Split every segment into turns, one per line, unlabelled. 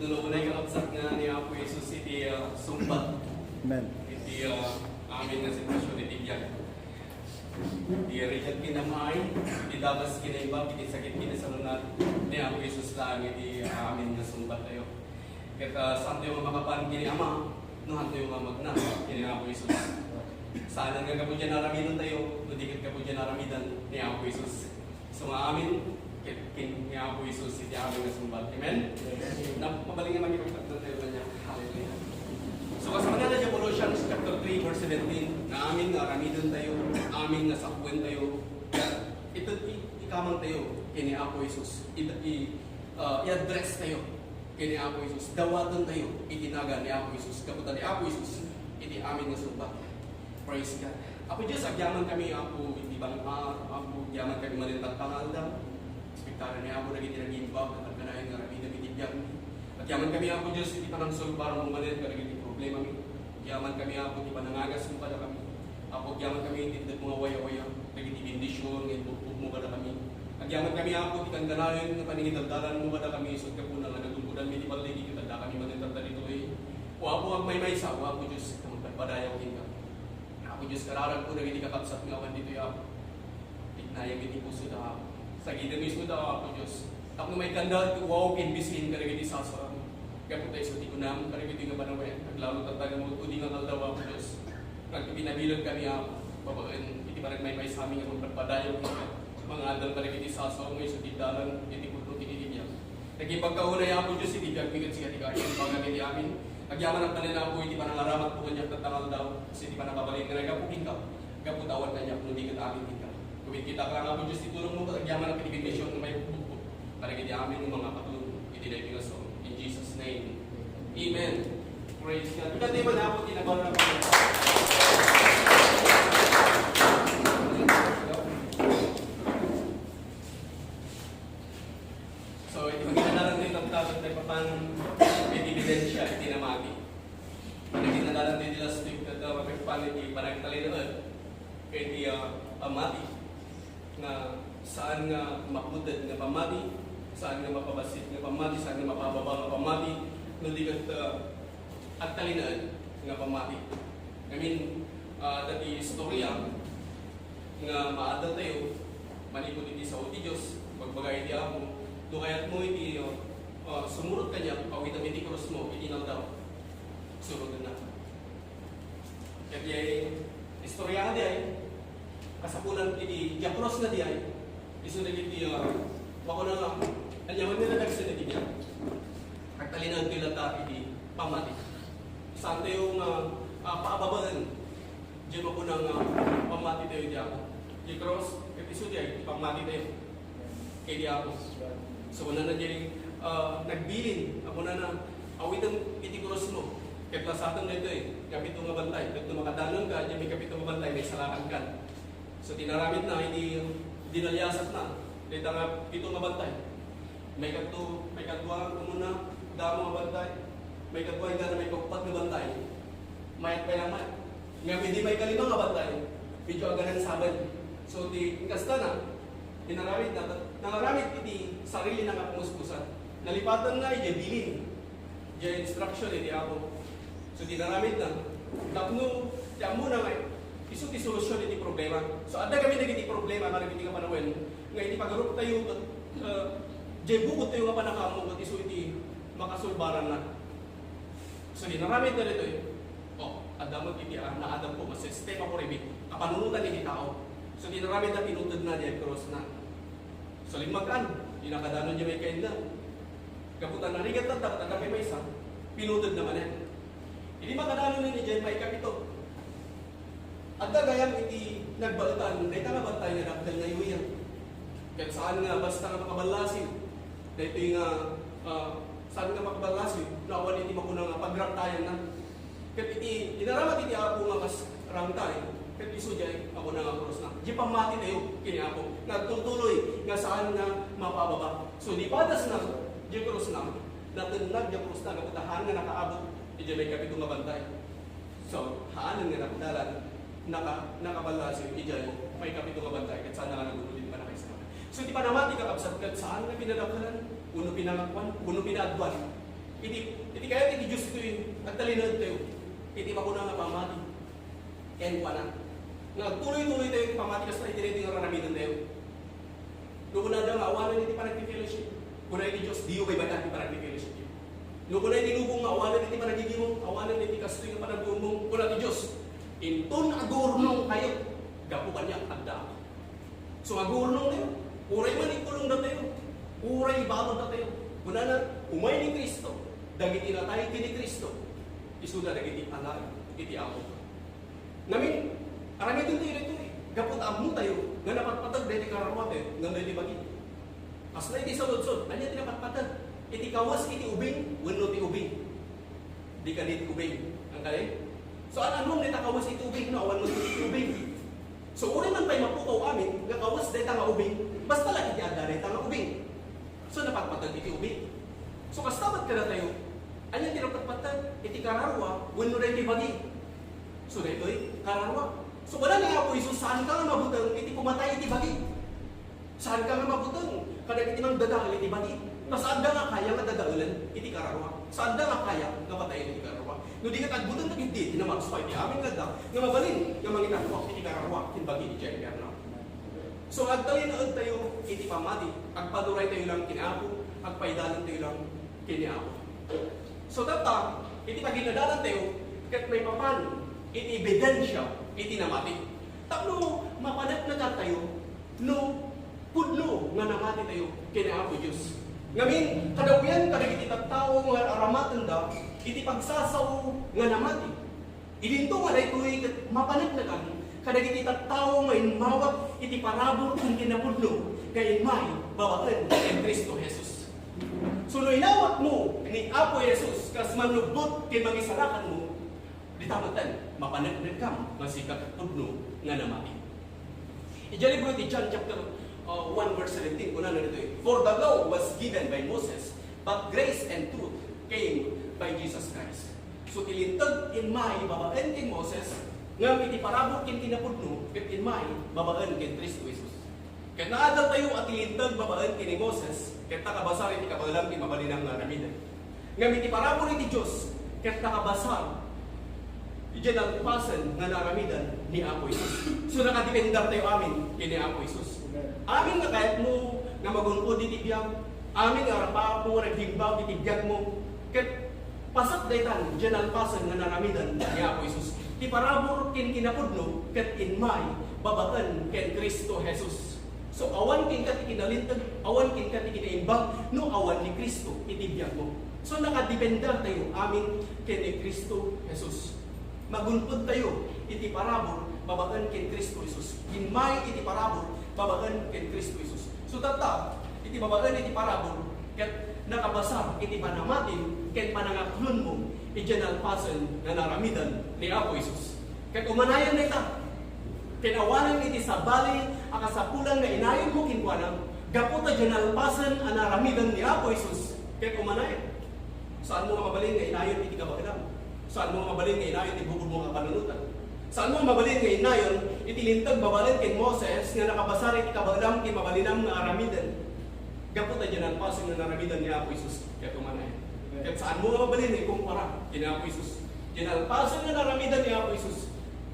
Nulunay kalapsat nga ni Apo Jesus iti sumbat.
Amen.
Iti amin na sitwasyon iti biyak. Iti rijat kinamay, iti dabas kinaibab, iti sakit kinasalunat ni Apo Jesus lang iti amin na sumbat tayo. Kaya santo yung makapan kini Ama, nuhanto yung magna kini Apo Jesus. Sana nga kapo dyan naramidan tayo, nudikit kapo dyan naramidan ni Apo Jesus. So amin, ni Apo Jesus iti amin na sumbat. Amen? Mabaling nga magkakapag na tayo kanya. Hallelujah. So kasama na dyan Colossians chapter 3 verse 17 na amin nga ramidan tayo, amin nga sakwen tayo. Ito ikamang tayo kini Apo Jesus. I-address tayo kini Apo Jesus. Dawatan tayo itinaga ni Apo Jesus. Kaputan ni Apo Jesus iti amin nga sumbat. Praise God. Apo Diyos, agyaman kami Apo iti bang Apo agyaman kami malintang pangaldam. Spektaran ni Apo naging tinagimbab at kanahin nga ramidan itibiyag. At yaman kami Apo Diyos, iti panangsul parang umalit ka naging problema mi. Yaman kami Apo, iti panangagas mo pala kami. Apo, yaman kami, iti mga waya-waya, naging bindisyon, ngayon bukbuk mo pala kami. At yaman kami Apo, iti kandanayon, nga paningidaldalan mo pala kami, isot ka po na nga nagulgudan, may baligi, kitanda kami manintanta dito eh. O Apo, ang may sa, o Apo Diyos, padayaw ka. Apo Diyos, kararag po, naging kakapsat nga dito eh Apo. Ignayang iti puso na Apo. Sa gida mismo daw Apo Diyos. Ako may kanda, wow, inbisin ka rin iti sasarang. Kaya po tayo sa tikunam, karibiti nga panawin. Naglalo tatag mo, kudi nga kaldaw Apo Diyos. Nagpinabilog kami Apo. Babaen, iti parang may sa amin nga magpadayaw ka. Mga adal karibiti sasarang ngayon sa titalan, iti kulong tinitibiyag. Nagipagkaunay Apo Diyos, iti biyag migat siya, iti kain, paggamit amin. Agyaman ang tanin Apo, iti panangaramat po kanya tatangal daw. Kasi iti panangabalik nga nagapupin ka. Kaputawan kanya, kung hindi ka amin ka. Kung kita ka nga Apo Diyos, itulong mo, agyaman ang pinibignisyon na may bukbuk. Para hindi amin ng mga katulong, itinay pingaso. In Jesus' name. Amen. Praise God. Ika tayo na ako, tinabal na ako. So, ito magkinalang din ang tawag na papan evidensya, itinamagi. Magkinalang din nila sa tig na magpapan iti parang talinaan. Kaya iti pamati na saan nga makudad nga pamati, saan nga mapabasit nga pamati, saan nga mapababa nga pamati, nuligat at talinaan nga pamati. I mean, dati istorya nga maadal tayo, manipod iti sa uti Diyos, pagbagay iti ako, kayat mo iti sumurot kanya, pawitam iti cross mo, itinaw daw, surod na. Kaya istorya nga di ay, kasapunan iti cross na di ay, isunod iti, wako na nga, anyaman nila nagsunod iti niya. Nagtalinan tilata iti pamati. Saan tayo paababalan, diyan ako nang pamati tayo di ako. Di cross, episode ay pamati tayo. Kaya di ako. So wala na dyan nagbilin. Ako na awitan iti cross mo. Kaya plasatan na ito eh. Kapito nga bantay. Kapito makadanon ka, dyan may kapito nga bantay, may salakan ka. So tinaramit na, hindi dinalyasat na. Dito nga pito nga bantay. May katwa muna, damo nga bantay. May katwa nga na may kapat nga bantay. Mayat pa lang mayat. Nga hindi may kalima nga bantay. Medyo aganan sabad. So di kasta na, tinaramit na, nangaramit iti sarili na nga pumuspusan. Nalipatan nga iti bilin. Diya instruction iti ako. So tinaramit na. Tapno, diya muna nga, iso ti solusyon iti problema. So ada kami nagiti problema, karang iti nga panawin. Nga iti pagarup tayo, diya bukod tayo nga panakamu, at iso iti makasulbaran na. So tinaramit na rito eh. Adamot iti na Adam po, mas sistema ko rin, kapanunutan iti tao. So tinaramit na pinutod na diya, cross na. So limagan, inakadanon niya may kain na. Kaputan na rigat na dapat ang may isa, pinutod naman yan. Hindi makadanon na ni Jen, may kapito. At gagayang iti nagbalatan, dahil nga bantay nga dakdal na iuyan. Kahit saan nga, basta nga makabalasin. Dahil nga, saan nga makabalasin, nawan iti makunang pagraktayan na. Kahit iti, inaramat iti ako nga kas rangtay. Kahit iso dyan, ako na nga cross na. Di pamati tayo, kini ako. Nagtutuloy, nga saan nga mapababa. So di patas na, di cross na. Natunag, di cross na, kaputahan nga nakaabot. Di may kapito nga bantay. So, haanan nga nakadalan, nakabalasin, di may kapito nga bantay. Kahit saan nga nagululin pa na kayo sa. So di pa namati kakabsat, kahit saan nga pinadakalan, uno pinangakwan, uno pinadwan. iti kaya iti Diyos ito nagtalinod tayo. Iti makuna nga pamati. Ken kwa na. Nga tuloy-tuloy tayo iti pamati kasi iti rin nga ranamitan tayo. Luguna daw nga awanan iti panagpipilaship. Kuna iti Diyos, diyo kay baga iti panagpipilaship. Luguna iti lubong nga awanan iti panagigimong, awanan iti kastoy nga panagumong. Kuna iti Diyos, inton agurnong kayo. Gapo kanya agda. So agurnong tayo. Uray man ikulong na tayo. Uray balod na tayo. Kuna na, umay ni Kristo. Dagiti na tayo kini Kristo. Isuda dagiti alay, iti ako. Namin, arami ito tayo ito eh. Gapot amu tayo, nga napatpatag dahil karawat eh, nga dahil bagi. As na iti salod-sod, anya tinapatpatag. Iti kawas, iti ubing, wano ti ubing. Di ka iti ubing. Ang kali? So anong nita kawas iti ubing, no? Wano ti ubing. So uri man tayo mapukaw amin, nga kawas dahil nga ubing, basta lang iti adari nga ubing. So napatpatag iti ubing. So kastabat ka na tayo, anya tinapatpatag, iti kararwa, wano rin ti bagi. So dahil kararwa. So wala nga po Isus, saan ka nga mabutang, iti pumatay iti bagi. Saan ka nga mabutang, kada iti nang dadagal iti bagi. Saan da nga kaya nga dadagalan, iti kararwa. Saan da nga kaya nga patayin iti kararwa. No di ka tagbutang na hindi, tinamagswa iti amin ganda, nga mabalin, nga manginarwa, iti kararwa, iti bagi iti Jair na. So agtalin na tayo, iti pamati, agpaduray tayo lang kinapo, agpaidalan tayo lang kiniapo. So data, iti paginadalan tayo, kat may papan, iti ebidensya, iti namati. Tapno, mapanat na tayo, no, pudno nga namati tayo, kiniapo Diyos. Ngamin, kadawian, kadagiti tao nga aramatan da, iti pagsasaw nga namati. Idinto nga na ito'y mapanat na kami, kadagiti tao nga inmawag, iti parabor kung kinapudno, kaya inmay, babaan, en Kristo Jesus. So, no inawat mo, ni Apo Jesus, kas manlubot, kay mangisarakan mo, di tamatan, mapanagdag kam, masikat pudno nga namati. Ijali bro, di John chapter 1 verse 17, kuna na nito eh. For the law was given by Moses, but grace and truth came by Jesus Christ. So tilintag in may babaan kin Moses, nga iti parabot kin kinapudno, ket in may babaan kin Kristo Jesus. Ket naadal tayo at tilintag babaan kin Moses, ket nakabasar iti kabalam kin mabalinang nga namidan. Nga iti parabot iti Dios, ket nakabasar iyan ang pasan nga naramidan ni Apo Isus. So nakadependar tayo amin kini Apo Isus. Amin nga kahit mo nga magunod iti biyag, amin nga rapa mo naghimbaw iti biyag mo, ket pasak daytan diyan ang pasan nga naramidan ni Apo Isus. Ti parabor kin kinapudno ket inmay babaan ken Kristo Jesus. So awan kin kat kinalintag, awan kin kat kinaimbag, no awan ni Kristo iti biyag mo. So nakadependar tayo amin ken ni Kristo Jesus. Magunpod tayo, iti parabor, babaan ken Kristo Jesus. Inmay iti parabor, babaan ken Kristo Jesus. So tata, iti babaan iti parabor, ket nakabasa iti panamatin, ken panangaklon mo, iti nalpasan na naramidan ni Apo Jesus. Ket umanayan na ita, kinawanan iti sabali, akasapulan na inayon mo kinkuanang, gaputa dyan nalpasan ang naramidan ni Apo Jesus. Ket umanayan. Saan mo nga mabalin nga inayon iti kabagalan? Saan mo mabalin nga inayon, ibubod mo nga panunutan? Saan mo mabalin nga inayon, itilintag babalin kay Moses, nga nakabasari iti kabalam, kay mabalinam nga aramidan. Gapot na dyan ang pasing na naramidan ni Apo Isus. Kaya tumanay. Kaya saan mo mabalin nga ikumpara kay Apo Isus? Dyan ang pasing na naramidan ni Apo Isus.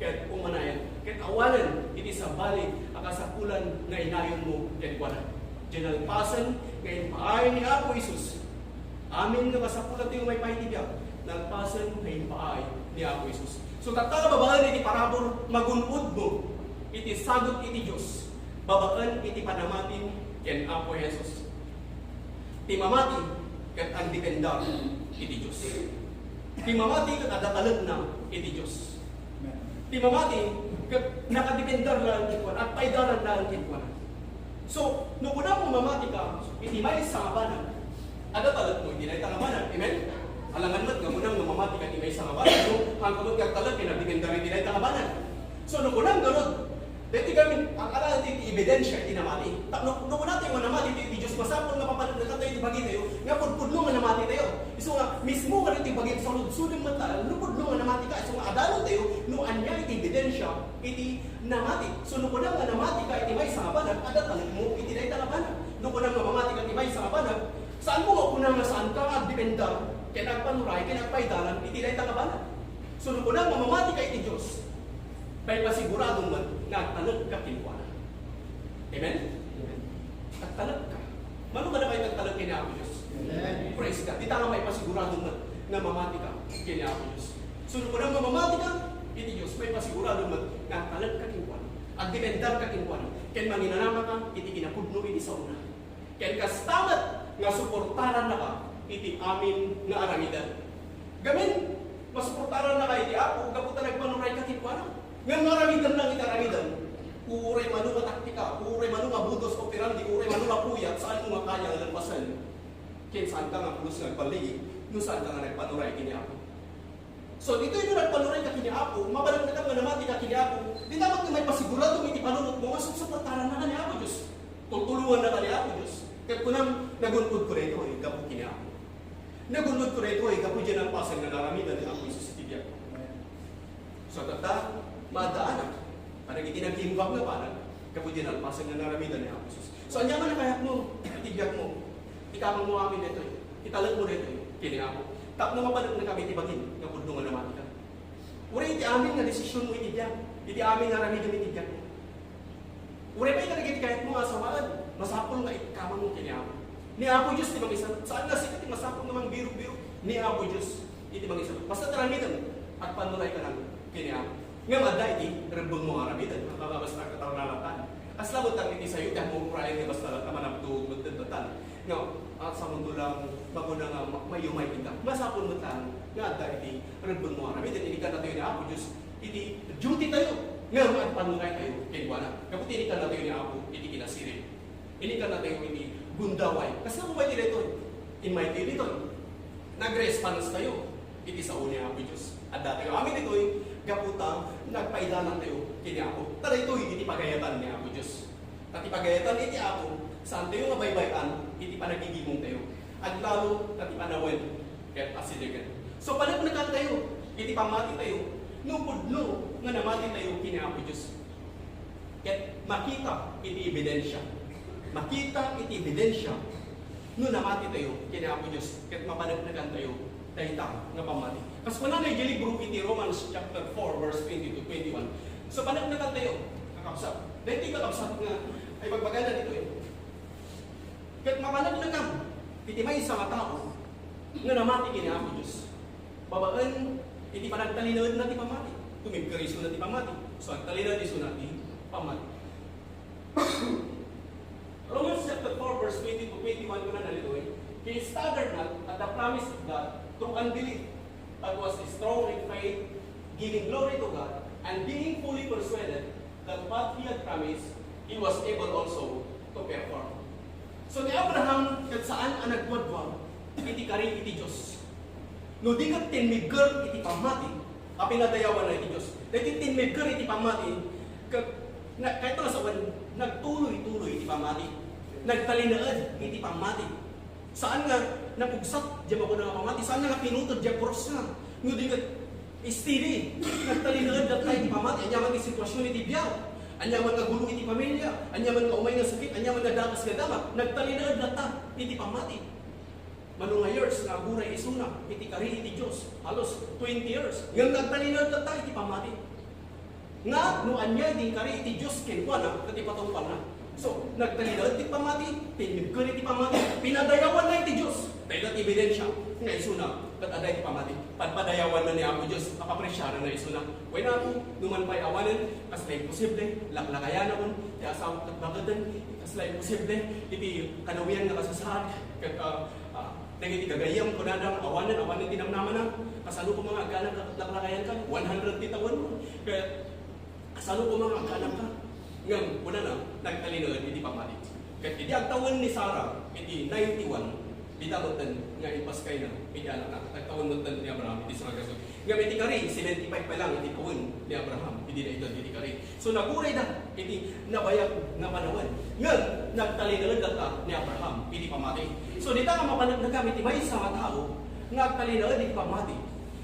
Kaya umanayan. Kaya awalan, iti sa bali, akasapulan na inayon mo, kaya wala. Dyan ang pasing nga inpaayon ni Apo Isus. Amin nga kasapulan tayo may paitibiyag. Nagpasan na impaay ni Apo Isus. So tatala babaan iti parabor, magunod mo, iti sagot iti Diyos, babaan iti panamatin ken Apo Jesus. Timamati ket ang dependar iti Diyos. Timamati ket adakalag na iti Diyos. Timamati ket nakadependar lang kitwan at paidaran lang kitwan. So, nung una mong mamati ka, iti may sangabanan, adakalag mo, iti na itangabanan. Amen? Alangan mat nga munang mamamati ka imay sa kabanan, no? Hanggang kag talag kinabigyan rin dinay kabanan. So no kunang ganun, dito kami ang ala iti ebidensya iti namati. No kunang tayo namati iti Dios masapol nga papanan na tayo iti bagi tayo, nga pudpudlo nga namati tayo. Isu nga mismo nga iti bagi sa sudeng mata, no pudlo nga namati ka, isu nga adalo tayo, no anya iti ebidensya iti namati. So no kunang nga namati ka iti may sa kabanan, ada talag mo iti day kabanan. No kunang nga mamati ka iti may sa kabanan, saan mo nga kunang nga saan ka dependar kaya nagpanuray, kaya nagpaidalan, iti na itang sunod ko na, mamamati ka iti Diyos. May pasiguradong man, nagtalag ka kinuha. Amen? At talag ka. Mano ka na kayo nagtalag kina ako Diyos? Amen. Praise God. Di tanga may pasiguradong man, na mamati ka kina ako Diyos. Sunod ko na, mamamati ka iti Diyos, may pasiguradong man, nagtalag ka kinuha. At dipendar ka kinuha. Kaya manginanama ka, iti kinapudno iti sa una. Kaya kastamat nga suportaran na ka, iti amin nga aramidan. Gamin, masuportaran na ka iti ako, kaputa nagpanuray ka kinuha. Ngayon maramidan lang itaramidan, uray manu nga taktika, uray manu nga budos operandi, uray manu nga puyat, saan mo nga kaya nga lampasan? Kaya saan ka nga pulos nagpaligi, no saan ka nga nagpanuray kini ako. So dito yung nagpanuray ka kini ako, mabalag na ka nga namati ka kini ako, di dapat nga may pasigurado iti panunot mo, nga suportaran na ka ni ako Diyos. Tutulungan na ka ni ako Diyos. Kaya kunang nagunod ko rito, gapo kini ako. Nagunod ko rito, gapo dyan ang pasang na naramidan ni ako Isus itibiyag ko. So tata, madaanak. Parang itinaghimbag na parang kapag dinalpasan na naramidan ni Jesus. So, anyaman na kaya mo, itibiyag mo, ikamang mo amin dito eh. Italag mo dito eh, kini ako. Tap na mapalag na kami itibagin, nga pudungan naman ka. Uri, iti amin nga desisyon mo itibiyag. Iti amin naramidan itibiyag mo. Uri, pa itanagit kahit mo asamaan, masapol nga ikamang mo kini ako. Ni ako Diyos, timang isa. Saan nga sikat, masapol namang biro-biro. Ni ako Diyos, itimang isa. Basta naramidan, at panulay ka lang kini ako. Nga mada iti, rembong mo aramidan, makakabasta ka tao nalatan. As labot ang iti sa'yo, kaya mo prayan nga basta lang kamanaptog magtentatan. Nga, sa mundo lang, bago na nga mayumay kita. Masapon mo tan, nga ada iti, rembong mo aramidan. Ini ka na tayo ni Apo Diyos, iti duty tayo. Nga, ang panungay tayo, kinwana. Kaputi ini ka na tayo ni Apo, iti kinasirin. Ini ka na tayo iti gundaway. Kasi ako ba iti dito? In my day dito, nag-response tayo, iti sa uni Apo Diyos. At dati ko, amin ito'y gaputa, nagpaidanan tayo, kini ako. Tara ito'y iti pagayatan ni ako Diyos. At ipagayatan iti ako, saan tayo nga baybayan, iti panagigimong tayo. At lalo, at ipanawan, kaya asiligan. So, panagnakan tayo, iti pamati tayo, nupudno, nga namati tayo, kini ako Diyos. Kaya makita, iti ebidensya. Makita, iti ebidensya, no namati tayo, kini ako Diyos. Kaya mapanagnakan tayo, dahita nga pamati. Kasi pananay dili libro iti Romans chapter 4 verse 20 to 21. So panagnakan tayo, kakapsat. Dahil iti kakapsat nga ay magbagana dito eh. Kat mapanagnakan, iti may isa nga tao nga namati kini ako Diyos. Babaan, iti panagtalinood na ti pamati. Tumigkariso na ti pamati. So ang talinood iso na ti pamati. Romans chapter 4 verse 20 to 21 ko na nalito eh. He staggered not at the promise of God through unbelief, but was strong in faith, giving glory to God, and being fully persuaded that what he had promised, he was able also to perform. So ni Abraham, kat saan ang nagwadwag, iti kari iti Diyos. No di kat tinmigger iti pamati, apinadayawan na iti Diyos. Dahil tinmigger iti pamati, kahit na sa nagtuloy-tuloy iti pamati, nagtalinaad iti pamati. Saan nga napugsak diyan ako na pamati? Saan nga pinutod diyan cross nga? Ngudi nga steady, nagtalinood dat tayo iti pamati. Anyaman iti sitwasyon iti biyaw, anyaman nga gulo iti pamilya, anyaman nga umay nga sakit, anyaman nga dakas nga dama, nagtalinood dat ta iti pamati. Mano nga years nga aguray isuna, iti kari iti Diyos, halos 20 years. Nga nagtalinood dat ta iti pamati. Nga no anya iti kari iti Diyos kenkuana, kati patungpal na. So, nagtalinood iti pamati, tinibkar iti pamati, pinadayawan na iti Diyos. Dahil at ebidensya, nga isuna, kat aday iti pamati, padpadayawan na ni Apo Diyos, apapresyaran na isuna. Kaya na ako, numan pa'y awanan, kaslay posible, laklakayan naman, ti asaw kat bagadan, kaslay posible, iti kanawian nga kasasahad, kat nagiti gagayam ko na lang, awanan tinamnaman na, kasalo ko mga agkanang laklakayan ka, 100 titawan mo, kaya kasalo ko mga agkanang ka, ngam, una na, nagtalinood, iti pamati. Kaya iti ang taon ni Sarah, iti 91, bitamutan nga ipaskay na, iti anak na, nagtaon mutan ni Abraham, iti sa kaso. Ngam, iti kari, 75 pa lang, iti taon ni Abraham, iti na ito, iti kari. So, naguray na, iti nabayag na panawan. Ngam, nagtalinood na ni Abraham, iti pamati. So, dito nga mapanag na kami, iti may isang tao, nagtalinood, iti pamati.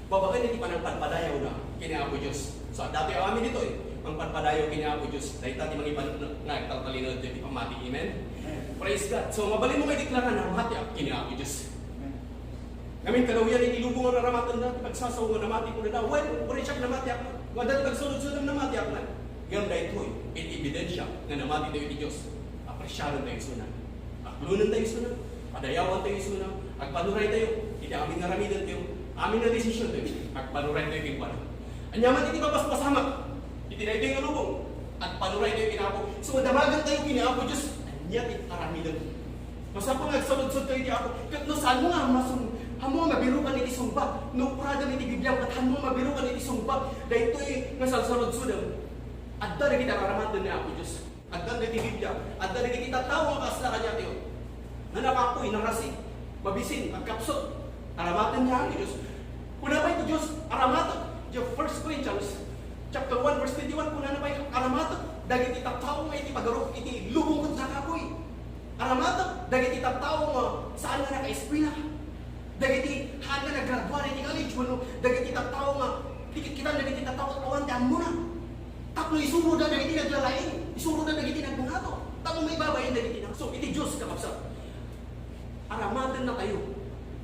Babaan, iti panagpadpadayaw na, kina Apo Diyos. So, dati ang amin dito eh, ang panpadayo kini Apo Diyos. Dahil tati mga iban nga taltalinood iti pamati. Amen? Praise God. So mabalin mo kay deklaran ang hati kini Apo Diyos. Ngamin kadawiyan iti lubong nga naramatan na, pagsasaw nga namati ko na daw, wala siya namati ako. Nga dati pagsunod-sunod namati ako na. Ngayon dahil ito'y, iti ebidensya na namati tayo iti Diyos. Apresyaron tayo sunan. Aklunan tayo sunan. Padayawan tayo sunan. Agpanuray tayo. Iti amin nga ramidan tayo. Amin na desisyon tayo. Agpanuray tayo kipala. Anyaman iti papaspasamak. Iti na ito yung lubong. Agpanuray tayo kinapo. So damagan tayo kinapo Diyos. Anyat iti aramidan. Masapang agsalod-sod tayo iti ako. Kat no saan mo nga hamo mabirukan iti sumba. No prada iti Biblia kat hamo mabirukan iti sumba. Dahil ito'y nasalsalod-sudam. Adda na kita karamatan ni Apo Diyos. Adda na iti Biblia. Adda na kita tawang kasla kanya tayo. Nanakapoy, narasi, mabisin, agkapsot. Aramatan niya ang Diyos. Kuna ba ito Diyos? Aramatan. Yung 1 Corinthians chapter 1 verse 21. Kuna na ba ito? Aramatan. Dagit itatawang nga iti pagarok iti lubong kong nakapoy. Aramatan. Dagit itatawang saan nga naka-eskwela. Dagiti haan nga nag-graduate iti college. Dagiti itatawang nga kita dagiti itatawang awan daan mo na. Tapno isuro na dagiti naglalain. Isuro na dagiti nagbunato. Tapno may babayin dagiti na. So iti Diyos kakapsat. Aramatan na tayo.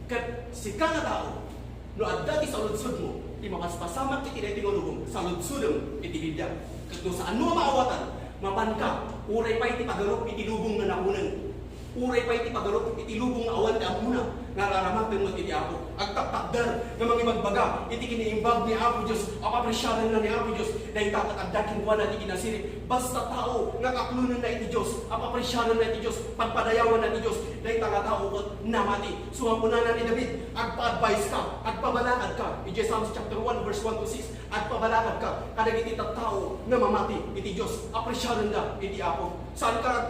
Kat sika nga tao, no adda ti sa ludsud mo, ti makaspasamak iti na iti ngulubong, sa ludsudem iti Biblia. Kat no saan mo maawatan, mapan ka, uray pa iti pagarok iti lubong na nakunan. Uray pa iti pagarok iti lubong na awan ti amuna. Nararamatan mo iti Apo. Agtaptakdar nga mga magbaga, iti kiniimbag ni Apo Diyos, apapresyanan na ni Apo Diyos, dahil tatakagdakin ko na iti kinasiri. Basta tao, nakaklunan na iti Diyos, apapresyanan na iti Diyos, pagpadayawan na iti Diyos, dahil tao ko namati. Sumapunanan ni David, agpa-advise ka, agpabalakad ka. In Psalms chapter 1 verse 1 to 6, agpabalakad ka, kadag iti tao na mamati iti Diyos, apresyanan na iti Apo. Saan ka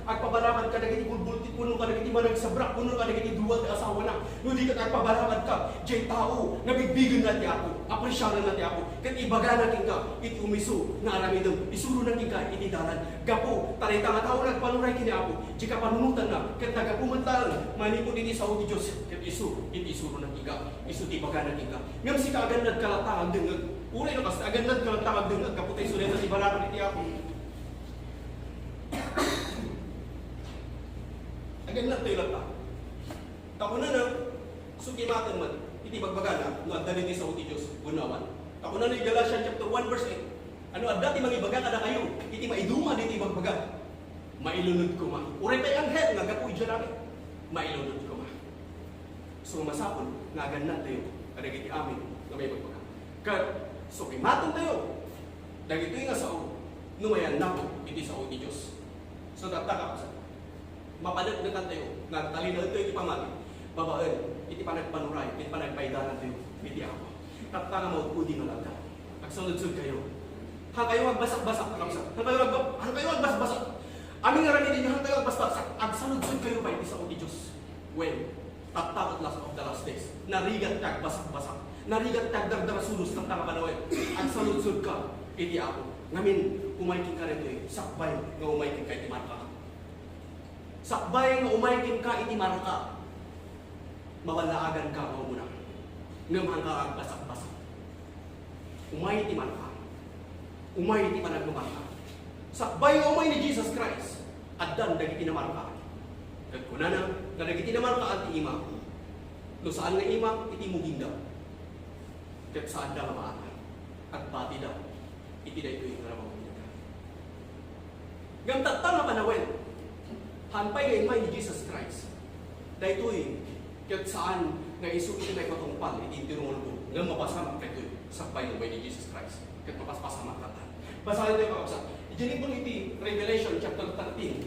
agpabalakad ka, kadag iti bulbultit, puno ka, kadag iti managsabrak, puno ka, kadag iti duwag na asawa na. No di ka agpabalakad ka, diyay tao, nabigbigan na ti Apo, apresyanan na ti Apo. Kat ibaga natin ka, iti umiso, na aramidam, isuro natin ka, iti dalan. Gapo, taray nga tao nagpanuray kini Apo, di ka panunutan na, kat nagapumantalan, manipod iti sa ti Diyos, kat iso, iti isuro natin ka, iso ti ibaga natin ka. Ngam si kaagandad kalatangag dengag, uray no kas, agandad kalatangag dengag, kaputay sulit na ibalakan iti Apo. Agandad tayo lang ta. Takunan na, sukimatan man, iti bagbaga na, no adda iti sa ti Diyos, gunawan. Takunan na Galatians chapter 1 verse 8. Ano adda ti magibaga kada kayo, iti maiduma iti bagbaga. Mailunod ko ma. Uray pa'y anghel, nagapuy dyan namin. Mailunod ko ma. So masapon, naganat tayo, kadag iti amin, na may bagbaga. Kat, sukimatan tayo. Dagito yung asao, numayan na po, iti sa ti Diyos. So tataka ka sa mapanagdagan tayo, nagtalinaw tayo iti pamati. Babaan, iti panagpanuray, iti panagpaidanan tayo, iti ako. Tatanga mo, pudi nga lang ka. Agsunod-sud kayo. Hang kayo magbasak-basak, hang kayo magbasak-basak. Aming nga ramitin nyo, hang kayo magbasak-basak. Agsunod-sud kayo ba, iti sa ti Diyos. When, tatakot last of the last days. Narigat kag basak-basak. Narigat kag dagdarasulos ng takapanawin. Agsunod-sud ka, iti ako. Ngamin, umaikin ka rito sakbay nga umaikin ka iti marka. Sakbay nga umaikin ka iti marka. Mawalaagan ka o muna. Ngamang ka ang basak-basak. Umay iti marka. Umay iti panaglumarka. Sakbay nga umay ni Jesus Christ. Addan dagiti na marka. Nagkunana, na dagiti na marka at ima. No saan nga ima, iti muging daw. Kat saan da nga maata. At pati daw. Iti na ito yung naramang pinaka. Gamtat nga panawin. Hanpay nga imay ni Jesus Christ. Dahil ito kat saan nga iso ito na ikatungpal, iti tinungo nga mapasamak na ito sakbay ng ni Jesus Christ. Kat mapaspasamak natin. Basahin ito yung kakapsa. Diyan po iti Revelation chapter 13.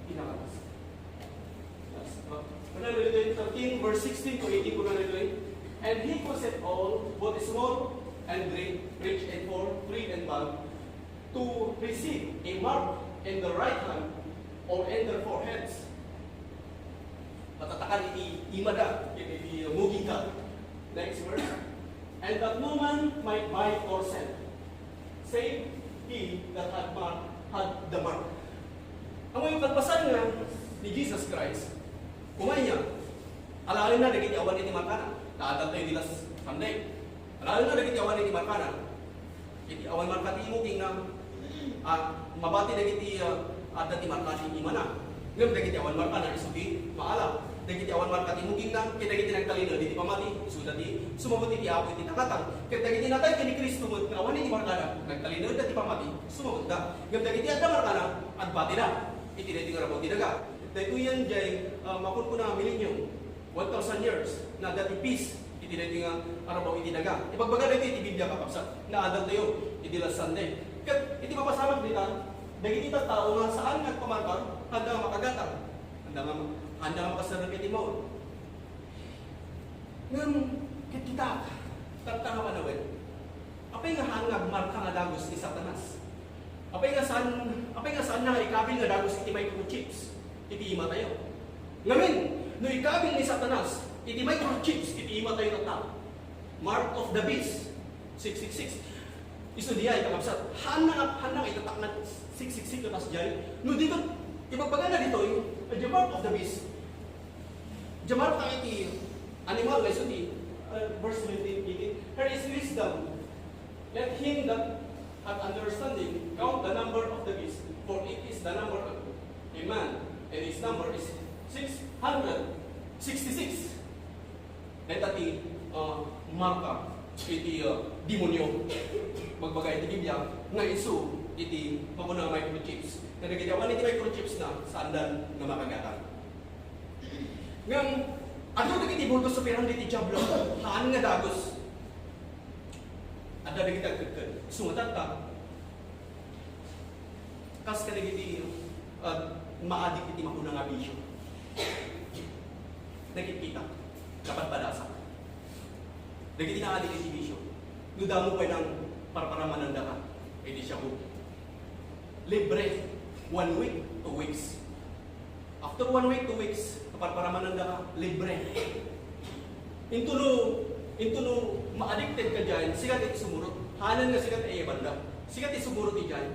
Pinakatas. Yes. 13 verse 16 to 18 po na ito. And he caused all, both small and great, rich and poor, free and bond, to receive a mark in the right hand or in their foreheads. Patatakan iti imada, iti muging ka. Next verse. And that no man might buy or sell, save he that had the mark. Ang mga pagpasan nga ni Jesus Christ, kumay niya, alalin na naging awan iti markana. Naadal tayo dilas someday. Alalin na naging awan iti markana. Iti awan markati imuking na mabati naging iti adat ti markati imana. Ngam naging awan markana isuti maala. dagiti awan marka timuging na, kaya dagiti nagtalino, di pamati, suda di, sumabot iti apo iti nakatang, kaya dagiti natay kini Kristo mo, nga awan iti marka na, nagtalino, dati pamati, sumabot na, ngam dagiti adda marka na, adbati na, iti dati nga rabaw tinaga. Dahil yan jay, makon ko na millennium, 1,000 years, na dati peace, iti dati nga arabaw iti naga. Ipagbaga dati iti Biblia kakapsat, na adal tayo, iti last Sunday. Kat iti mapasamak dita, dagiti ta tao nga saan nagpamarkar, handa nga makagatang, handa nga makasarap iti maul. Ngam, kit kita, tagta nga panawin, apay nga hangag marka nga dagos ni Satanas. Apay nga saan nga ikabil nga dagos iti microchips, iti ima tayo. Ngamin, no ikabil ni Satanas, iti microchips, iti ima tayo na tao. Mark of the beast, 666. Isu dia kakapsat, hanang itatak na 666 katas jay. No dito, ibagbaga na dito the mark of the beast. The mark ka iti animal, isu di, verse 18, here is wisdom. Let him that hath understanding count the number of the beast, for it is the number of a man, and his number is 666. Dahil iti marka iti demonyo. Magbagay iti Biblia nga isu iti pamunang microchips. Na nagitawanan iti microchips na sa andan nga makagatan. Ngam adto dagiti bulto sa pirang iti diablo, haan nga dagos. Adda dagiti agked. Sumutat ta. Kas kadagiti maadik iti makunang nga bisyo. Nakikita dapat padasa. Dagiti na adik iti bisyo. Nudamo pa ng parparaman ng daka. Hindi siya po. Libre. 1 week, 2 weeks. After 1 week, 2 weeks, parparaman ng daka, libre. Intulo ma-addicted ka dyan, sigat iti sumurot. Hanan nga sigat ay banda. Sigat iti sumurot iti dyan.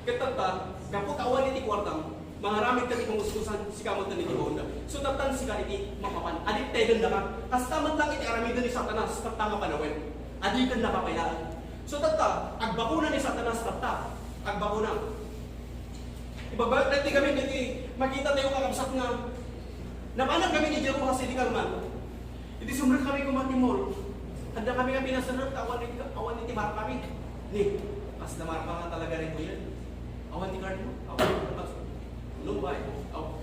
Katata, kapot awan iti kwartang, mangaramid ka iti pangususan, sikamot na iti honda. So tatan sigat iti mapapan. Addicted na ka. Kastamat lang iti aramidan ni Satanas, tatanga panawin. Adikan na papayaan. So tata, agbakuna ni Satanas tata. Agbakuna. Ibabalik natin kami dito, makita tayo kakapsat nga. Napanag kami ni Jeruha Silikalman. Hindi sumrat kami kumatimol. Handa kami nga pinasanap, awan ni Timar kami. Ni, pas na marpa nga talaga rin ko yan. Awan ni Carlo, awan ni Carlo. Lumbay.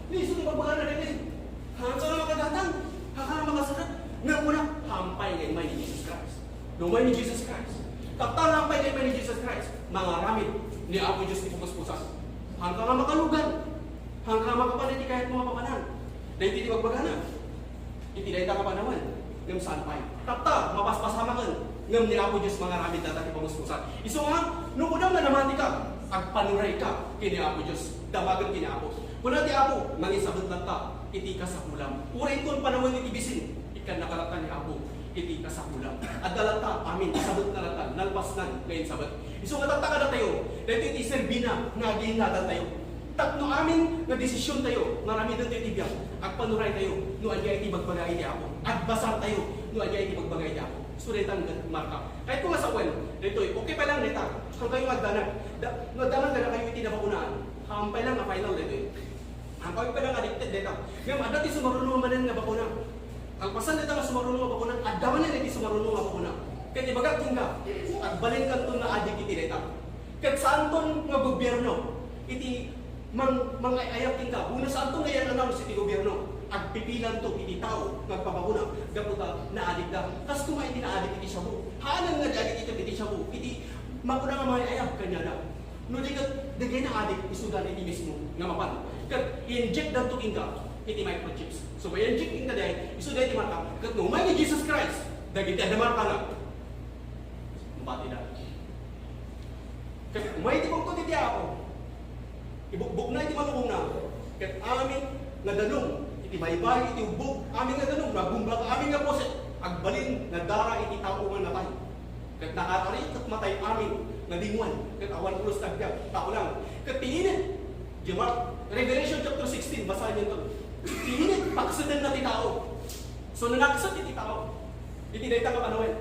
Ni, so ibabala na rin eh. Hanggang na makadatang, hanggang na makasanap. Nga muna, hampay ngayon may ni Jesus Christ. Lumay ni Jesus Christ. Tatalampay ngayon ni Jesus Christ. Mga ramid ni Apo Diyos ni Pupus-Pusas. Hanggang nga makalugan. Hanggang makapaniti kahit mga papanan. Dahil hindi magbagana. Hindi dahil ka kapanawan. Ngam sanpay. Tata, mapaspasamakan. Ngam ni Apo Diyos mga ramid data ni Pupus-Pusas. Iso nga, nung unang na namati ka, agpanuray ka kini Apo Diyos. Damagan kini Apo. Kung natin Apo, mangisabot lang ta, iti ka sa kulam. Uray ito panahon ni Tibisin. Ikan nakalatan ni Apo. Iti kasakulang. At dalata, amin, sabot na latan, nalpasnan, ngayon sabat. Iso nga tataka na tayo, dahil iti serbina, nga ginadal tayo. Tatno amin, nga desisyon tayo, marami doon tayo tibiyang, at panuray tayo, no anya iti magbagay di ako. At basar tayo, no anya iti magbagay di ako. Suretan marka. Kahit kung masawan, dito, okay pa lang neta, kung kayo magdanag, magdanag na kayo iti nabakunaan, hampay lang na final dito. Hampay pa lang addicted dito. Ngayon, adati sumarunong manan nga bakuna. Ang pasan nito nga sumarunong nga bakuna, adaman na hindi sumarunong nga bakuna. Kaya ibagating ka, at balin ka ito na adik iti neta. Kaya saan itong nga gobyerno, iti mga ayakin ka, una saan itong ngayon announce iti gobyerno, at pipilan ito iti tao, magpapakuna, gaputa na adik ka. Tapos kung iti na adik iti shabu, haanan nga adik iti shabu, iti makuna nga mga ayak kanya na. No di ka, dagay na adik, isudan iti mismo, nga mapan. Kaya inject na ito ka, iti microchips. So by injecting ka dahil, iso dahil marka, kat no, may ni Jesus Christ, dahil iti marka na. Mabati na. Kat may iti pagkot iti ako, ibukbuk na iti malubong na. Kat amin nga danong, iti baybay, iti ubog, amin nga danong, nagbumba ka, amin nga poset, agbalin, nga dara iti tao nga natay. Kat nakatari, kat matay amin, nga lingwan, kat awan ulos tagya, tao lang. Kat tinginin, Revelation chapter 16, basahin niyo ito. Tinginin, paksudan na ti tao. So, nanaksat iti tao. Iti dahil ka panawin,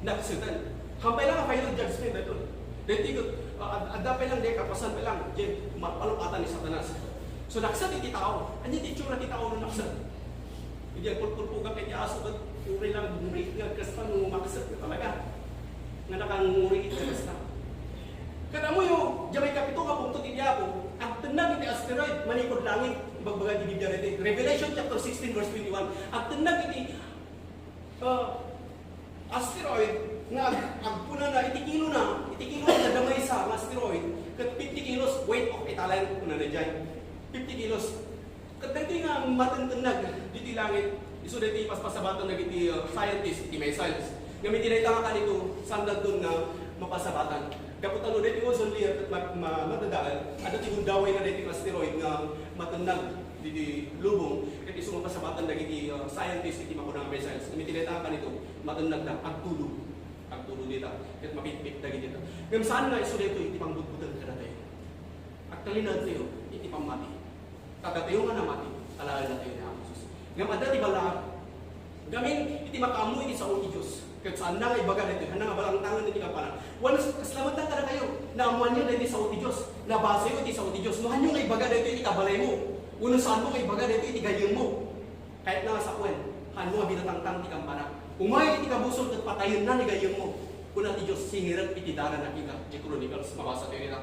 naksudan. Kampay lang ang final judgment na ito. Dahil adapay lang, dahil kapasan pa lang, dyan, mapalukatan ni Satanas. So, naksat iti tao. Ano iti tsura ti tao na naksat? Hindi ang pulpul ka kay aso ba't uri lang bumrik nga kastan mo makasat na talaga. Nga nakanguri ito kastan. Kada mo yung Jamay Kapito nga punto din ako, ang tenag iti asteroid, manikod langit, ibagbaga di Biblia rin. Revelation chapter 16 verse 21, ang tenag iti asteroid, nga agpuna na, iti kilo na damay sa asteroid, kat 50 kilos weight of Italian kuna na dyan. 50 kilos. Kat dito nga matentenag, dito langit, iso dito ipaspasabato na iti scientist, iti may science. Gamitin na itang kanito, sandal doon na mapasabatan. Kaputan ulit yung ozone layer at matadaan, at iti gundaway na dito asteroid nga matenag, diti lubong, at iso mapasabatan na iti scientist, iti makunang may science. Gamitin na itang kanito, matenag na agtulog dito, at mapitpit na dito. Ngam saan nga iso dito, iti pangbutbutan ka na tayo. At kalinad tayo, iti pangmati. Kagatayo nga na mati, alaala na tayo ni Amosus. Ngam ada ti bala, gamin iti makamu iti sa uti Diyos. Kat saan na nga ibaga dito, hana nga balang tangan iti kapanan. Once kaslamatan ka na kayo, naamuan nyo na iti sa uti Diyos, nabasa yun iti sa uti Diyos. Nuhan nyo nga ibaga dito iti kabalay mo. Unang saan mo nga ibaga dito iti gayong mo. Kahit na sa kwen, han mo nga binatangtang iti kampana. Umay iti kabusol kat patayon na ni gayong mo. Kuna ti Diyos singiran iti dara na kita, di Chronicles, mabasa tayo nila.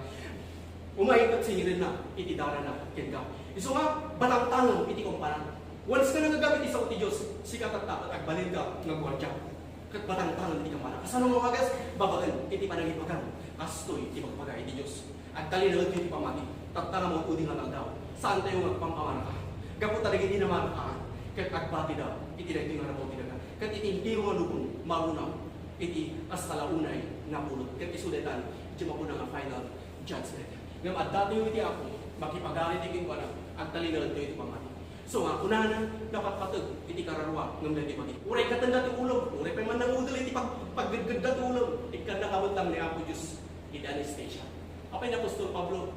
Umay kat singiran na iti dara na kita. Iso nga, balangtangan iti kumpana. Once ka na nagamit iti sa uti Diyos, sikat at tapat agbalin ka ng gwardiya. Kat balangtangan iti kumpana. Kasano mo magas, babagan, iti panangipagan. Kastoy, iti magpaga iti Diyos. At talinagod iti pamati. Tattara mo udi nga daw. Saan tayo magpangkamana ka? Gapo talaga hindi naman ka. Kat agbati daw, iti na ito nga rabaw tinaga. Kat iti hindi mo nga lubong, marunaw. Iti hasta launay na pulot. Kat isudetan, iti mapuna nga final judgment. Ngam at dati yung iti ako, makipagalit ikin ko na, at talinagod iti pamati. So nga, una na, dapat patag, iti kararwa, ng dati pati. Uray ka tanda ti ulog, uray pa man nang udal, iti paggagagda ti ulog. Ikan nakamot lang ni Apo Diyos, iti Anastasia. Apay na Apostol Pablo,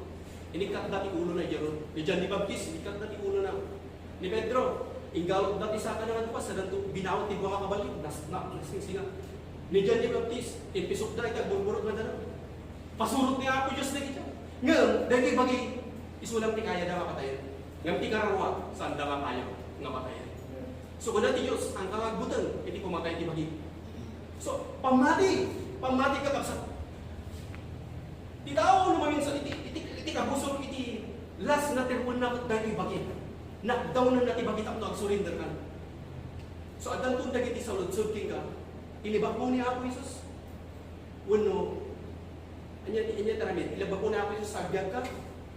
inikat dati ulo na Jaron. Ni John ni Baptist, inikat dati ulo na. Ni Pedro, inggalot dati sa kanangan pa, sa danto, binawat ti buwang kabalik, nasingsinga. Ni John ni Baptist, impisok na iti agburburot na dala. Pasurot ni Apo Diyos na kita. Ngayon, dahil bagi, isulang ti kaya na mapatayan. Ngayon ti kararwa, saan da nga kaya nga mapatayan. So kung dati Diyos, ang kagagbutan, iti pumatay ti bagi. So, pamati ka kapsat. Di tao lumamin sa iti kabusog, iti last na terpon na dahil bagi. Knockdown na nati bagi tapno ag-surrender ka. So, adan tun dagiti sa ludsod king ka, ilibak mo ni Apo Isus. Wano, anya taramit, ilibak mo ni Apo Isus sa agbyag ka,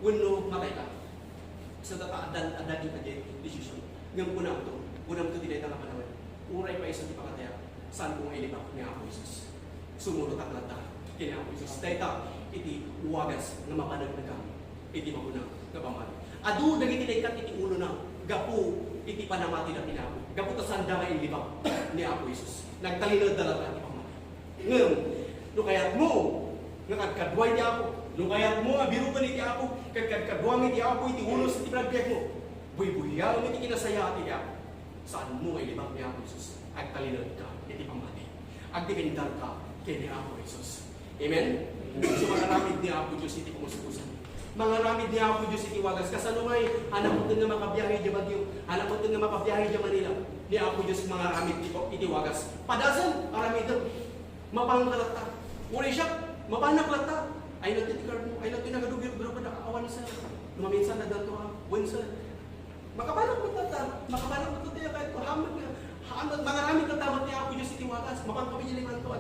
wano matay ka. So, adan iti decision. Ngayon punam to dinay nga panawin. Uray pa isa di pakataya, saan kung ilibak ni Apo Isus. Sumunod at lata, kini Apo Isus. Dahil iti uwagas na mapanagnagang, iti magunang na pamati. Adu dagiti dekat iti ulo na gapu iti panamati na pinako. Gapu ta sanda nga ilibak ni Apo Isus. Nagtalinod dala iti pamati. Ngayon, no kayat mo nga kadkadway ti Apo, no kayat mo nga birutan iti Apo, kadkadwang iti Apo iti ulo sa iti pinagbiag mo. Buy-buyaw iti kinasaya iti Apo. Saan mo nga ilibak ni Apo Isus? Agtalinod ka iti pamati. Agdipindar ka kay ni Apo Isus. Amen? So mga ramid ni Apo Diyos iti kumusukusan. Mga ramid ni Apo Diyos iti wagas. Kasano ngay, anak mo nga makabiyahe dyan Bagyo. Anak mo nga makabiyahe dyan Manila. Ni Apo Diyos mga ramid iti wagas. Padasan, aramid doon. Mapangkalata. Uri siya, mapanagkalata. Ay nagtitikar mo, ay nagtinagadubi, pero pa nakaawan sa lumaminsan na dato ha. Wensa. Makapanak mo tata, makapanak mo tata kahit pahamad nga. Mga ramid na tamat ni Apo Diyos iti wagas. Mapangkapiliman to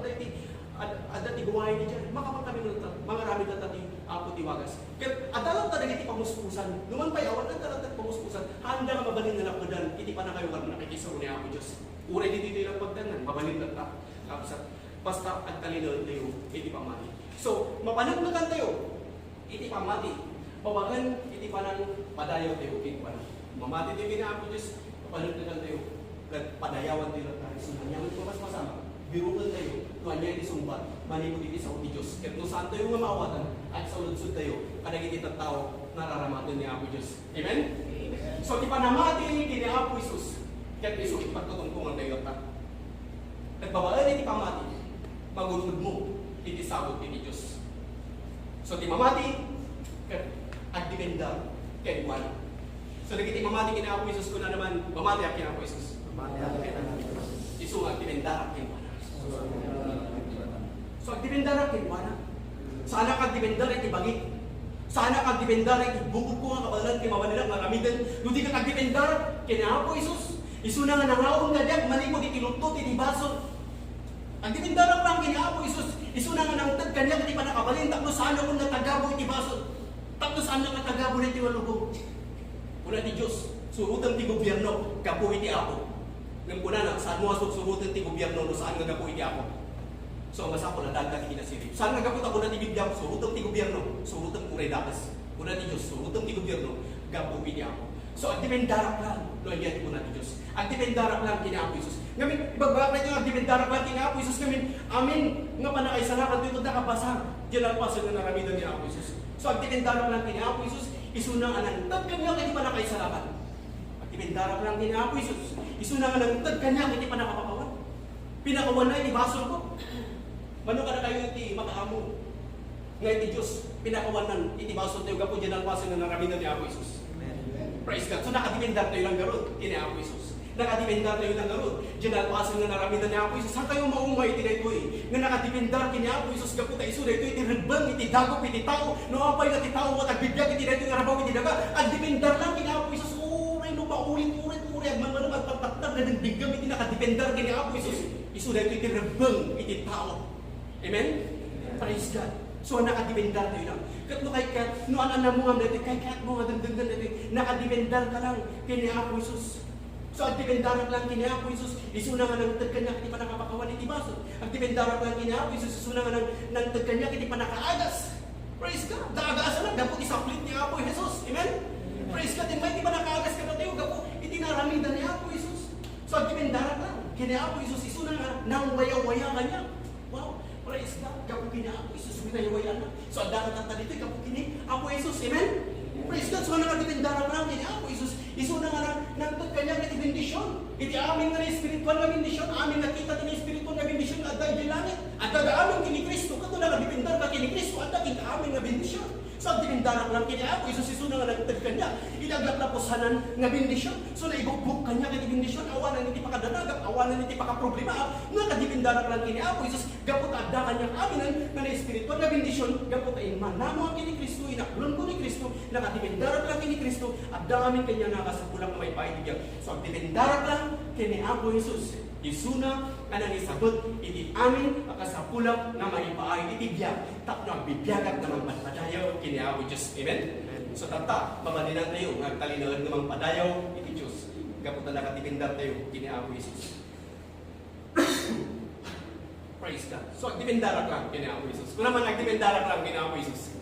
at ti gumawa ni dyan, makapagkami ng mga rami na tati Apo ti wagas. Kaya adalat ta iti pamuspusan, numan pa yawan adalat at pamuspusan, handa nga mabalin na lakbadan, iti pa na kayo nga nakikisaro ni Apo Diyos. Uray dito yung pagdanan, mabalin na ta. Basta at talinod tayo, iti pamati. So, mapanagnagan tayo, iti pamati. Pawagan, iti panang padayaw tayo, iti panang. Mamati tayo ni Apo Diyos, mapanagnagan tayo, padayawan tayo tayo. So, nanyaman ko mas masama. Birutan tayo, tuwanya iti sumbat, manipod iti sa uti Diyos. Ket no saan tayo nga maawatan, at sa uludsod tayo, kadagiti tattao, nararamatan ni Apo Diyos. Amen? Amen. So, di pa namati ni Apo Isus, ket iso ipagtutungtungan tayo ta. At babaan iti pamati, magunod mo, iti sabot iti Diyos. So, di mamati, ket agdipenda, ket iwan. So, nagiti mamati kina Apo Isus ko na naman, mamati ak kina Apo Isus. Isu agdibendara kinwana. So agdibendara kinwana. Sana kagdibendara itibagi. Sana kagdibendara itibugod ko nga kabalan kay mamanila nga ramidan. Ludi ka kagdibendara kinapo Isus. Isu na nga nangaon nga diag malimod itilutot itibason. Agdibendara lang kinapo Isus. Isu na nga nangtag kanya kati pa nakabalin tapos sana kung natagabo itibason. Tapos sana natagabo na itiwalubog. Una ti Diyos, surutan ti gobyerno, kapo iti ako. Ngayon po na, saan mo asok surutan ti gobyerno, no saan nga kapo iti ako. So, ang masa ko na dagdag kinasirip. Saan nga kapot ako na ti Biblia, surutan ti gobyerno, surutan ko rin dakas. Una ti Diyos, surutan ti gobyerno, kapo iti ako. So, ang dimendarak lang, no, yan po na ti Diyos. Ang dimendarak lang, kinapo Isus. Ngayon, ibagbak na ito, ang dimendarak lang, kinapo Isus. Ngayon, amin, nga panakaisalakan ito, nakabasang, dyan ang pasang na naramidan ni Apo Isus. So, ang dimendarak lang, kinapo Isus. Isu na nga nangtad kanya kaya di pa nakaisalakan. At ibindarap lang din Apo Isus. Isu na nga nangtad kanya kaya di pa nakapakawan. Pinakawan na itibasol ko. Mano ka na kayo iti makaamo. Ngayon ti Diyos, pinakawan na itibasol tayo kapo dyan ang pasang na naraminan ni Apo Isus. Praise God. So nakadibendar tayo lang garod kini Apo Isus. Nakadibendar tayo lang garod dyan ang pasang na naraminan ni Apo Isus. Saan tayo maumay iti na ito eh? Nga nakadibendar kini Apo Isus kaputa isu na ito iti rebang, iti dagop, iti tao. No apay na iti tao at agbibiyag iti na ito nga rabaw iti daga. Ang dibendar lang kini Apo Isus. Uray no paulit-ulit at manmanong at pagpagtag na nagbigam iti nakadibendar kini Apo Isus. Isu na ito iti rebang, iti tao. Amen? Praise God. So nakadibendar tayo lang. Kat no kay kat, no anam mo nga natin, kay kat mo nga dagdagan natin, nakadibendar ka lang kini Apo Isus. So ang dibendarak lang kini Apo Isus, isuna nga ng tagkanya kiti pa nakapakawan iti baso. Ang dibendarak lang kini Apo Isus, isuna nga ng tagkanya kiti pa nakaagas. Praise God. Daagasan lang, dapat isaplit ni Apo Jesus. Amen? Praise God. May di pa nakaagas ka na tayo, dapat itinaramidan ni Apo Isus. So ang dibendarak lang kini Apo Isus, isuna nga nang waya-waya kanya. Wow. Praise God. Dapat kini Apo Isus, minayawaya na. So ang dagat dito, dapat kini Apo Isus. Amen? Praise God. So nakadibendara lang kini Apo Isus. Isu na nga nagtag kanya ng bendisyon. Iti amin nga espiritual na bendisyon. Amin nakita din espiritual na bendisyon at dahil di langit. At dagaamin kini Kristo. Kato na nagdibendar ka kini Kristo. At dahil amin nga bendisyon. So dibendara lang kini Apo Isus. Isu na nga nagtag kanya. Ilagak na posanan nga bendisyon. So naibukbuk kanya kini bendisyon. Awanan iti pakadanagap. Awanan iti pakaproblema. Nga kadibendara lang kini Apo Isus. Gapot adda kanya aminan nga espiritual na bendisyon. Gapot ay manamo kini Kristo. Inaklon ko ni Kristo. Nakadibendara lang kini Kristo. Adda amin kanya sa pulang may paitibiyag. So, ang dibendarak lang kini Apo Jesus. Isuna anang isabot iti amin akasapulang na may paitibiyag. Tapno ang bibiyagat namang padayaw kini Apo Jesus. Amen? So, tata, mabalinan tayo ng talinood namang padayaw iti Diyos. Kaputan na katibindar tayo kini Apo Jesus. Praise God. So, ang dibendarak lang kini Apo Jesus. Kung naman ang dibendarak lang kini Apo Jesus.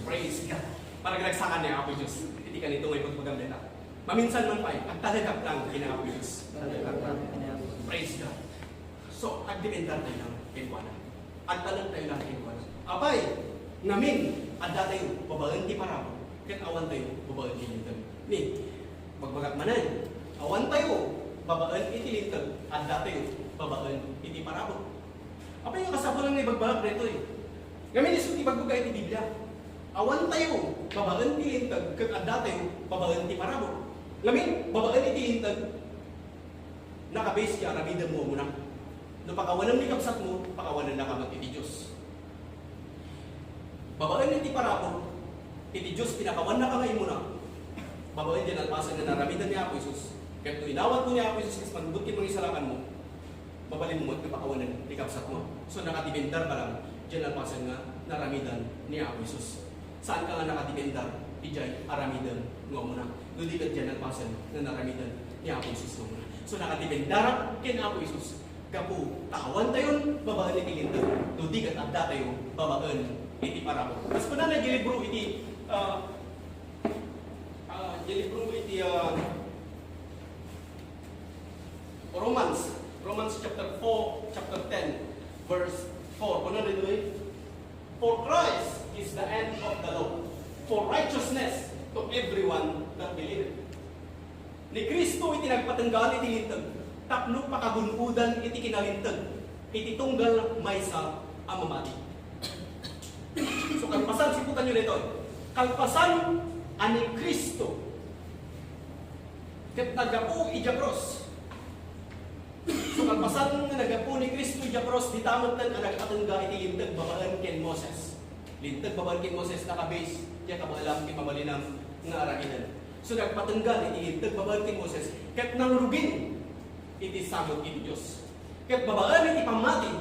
Praise God. Parang nagsakan niya Apo Jesus. Hindi ka nito may pagpagamdala. Maminsan man pa ang talagap lang kina Apo Jesus. Praise God. So, agdibendar tayo lang kinwana. At talang tayo lang kinwana. Apay, namin, adda tayo, babaen ti parabo. Kat awan tayo, babaen ti lintag. Ni, magbagat manan. Awan tayo, babaen iti lintag. Adda tayo, babaen iti parabo. Apay yung kasabo lang na ibagbagat na ito eh. Ngamin iso ti bagbaga iti Biblia. Awan tayo, babaen ti lintag, kag adda tayo, babaen ti parabo. Lamin, babaen iti lintag, nakabase ka, ramidan mo muna. No pakawanan ni kapsat mo, pakawanan na kamat iti Diyos. Babaen iti parabo, iti Diyos, pinakawan na ka ngayon muna. Babaen din at pasan na naramidan ni Apo Isus. Kaya ito inawat mo ni Apo Isus, kasi manubutin mo isalakan mo, mabalin mo at pakawanan ni kapsat mo. So nakatibendar ka lang, dyan ang pasan na naramidan ni Apo Isus. Saan ka nga nakadibendar? Ijay, aramidan nga muna. Ludi ka dyan ang pasan na naramidan ni Apo Isus nga muna. So nakadibendar kin Apo Isus. Kapu, tawan tayo, babaan iti lindag. Ludi ka tanda tayo, babaan iti parabo. Mas pa na gilibro iti Romans chapter 4, chapter 10, verse 4. Kung na rin for Christ is the end of the law, for righteousness to everyone that believeth. Ni Kristo iti nagpatanggal iti lintag, tapno pakagunudan iti kinalintag, iti tunggal maysa amamati. So kalpasan, siputan nyo nito. Kalpasan ani Kristo. ket nagapu ija cross. So kalpasan nga nagapu ni Kristo ija cross, ditamot tan ang nag-atengga iti lintag babaan ken Moses. Lintag babaan ken Moses naka-base, diya kabalam ti pamalinam nga araginan. So nagpatenggal iti lintag babaan ken Moses, ket nangrugin iti sabot iti Dios. Ket babaan iti pamati,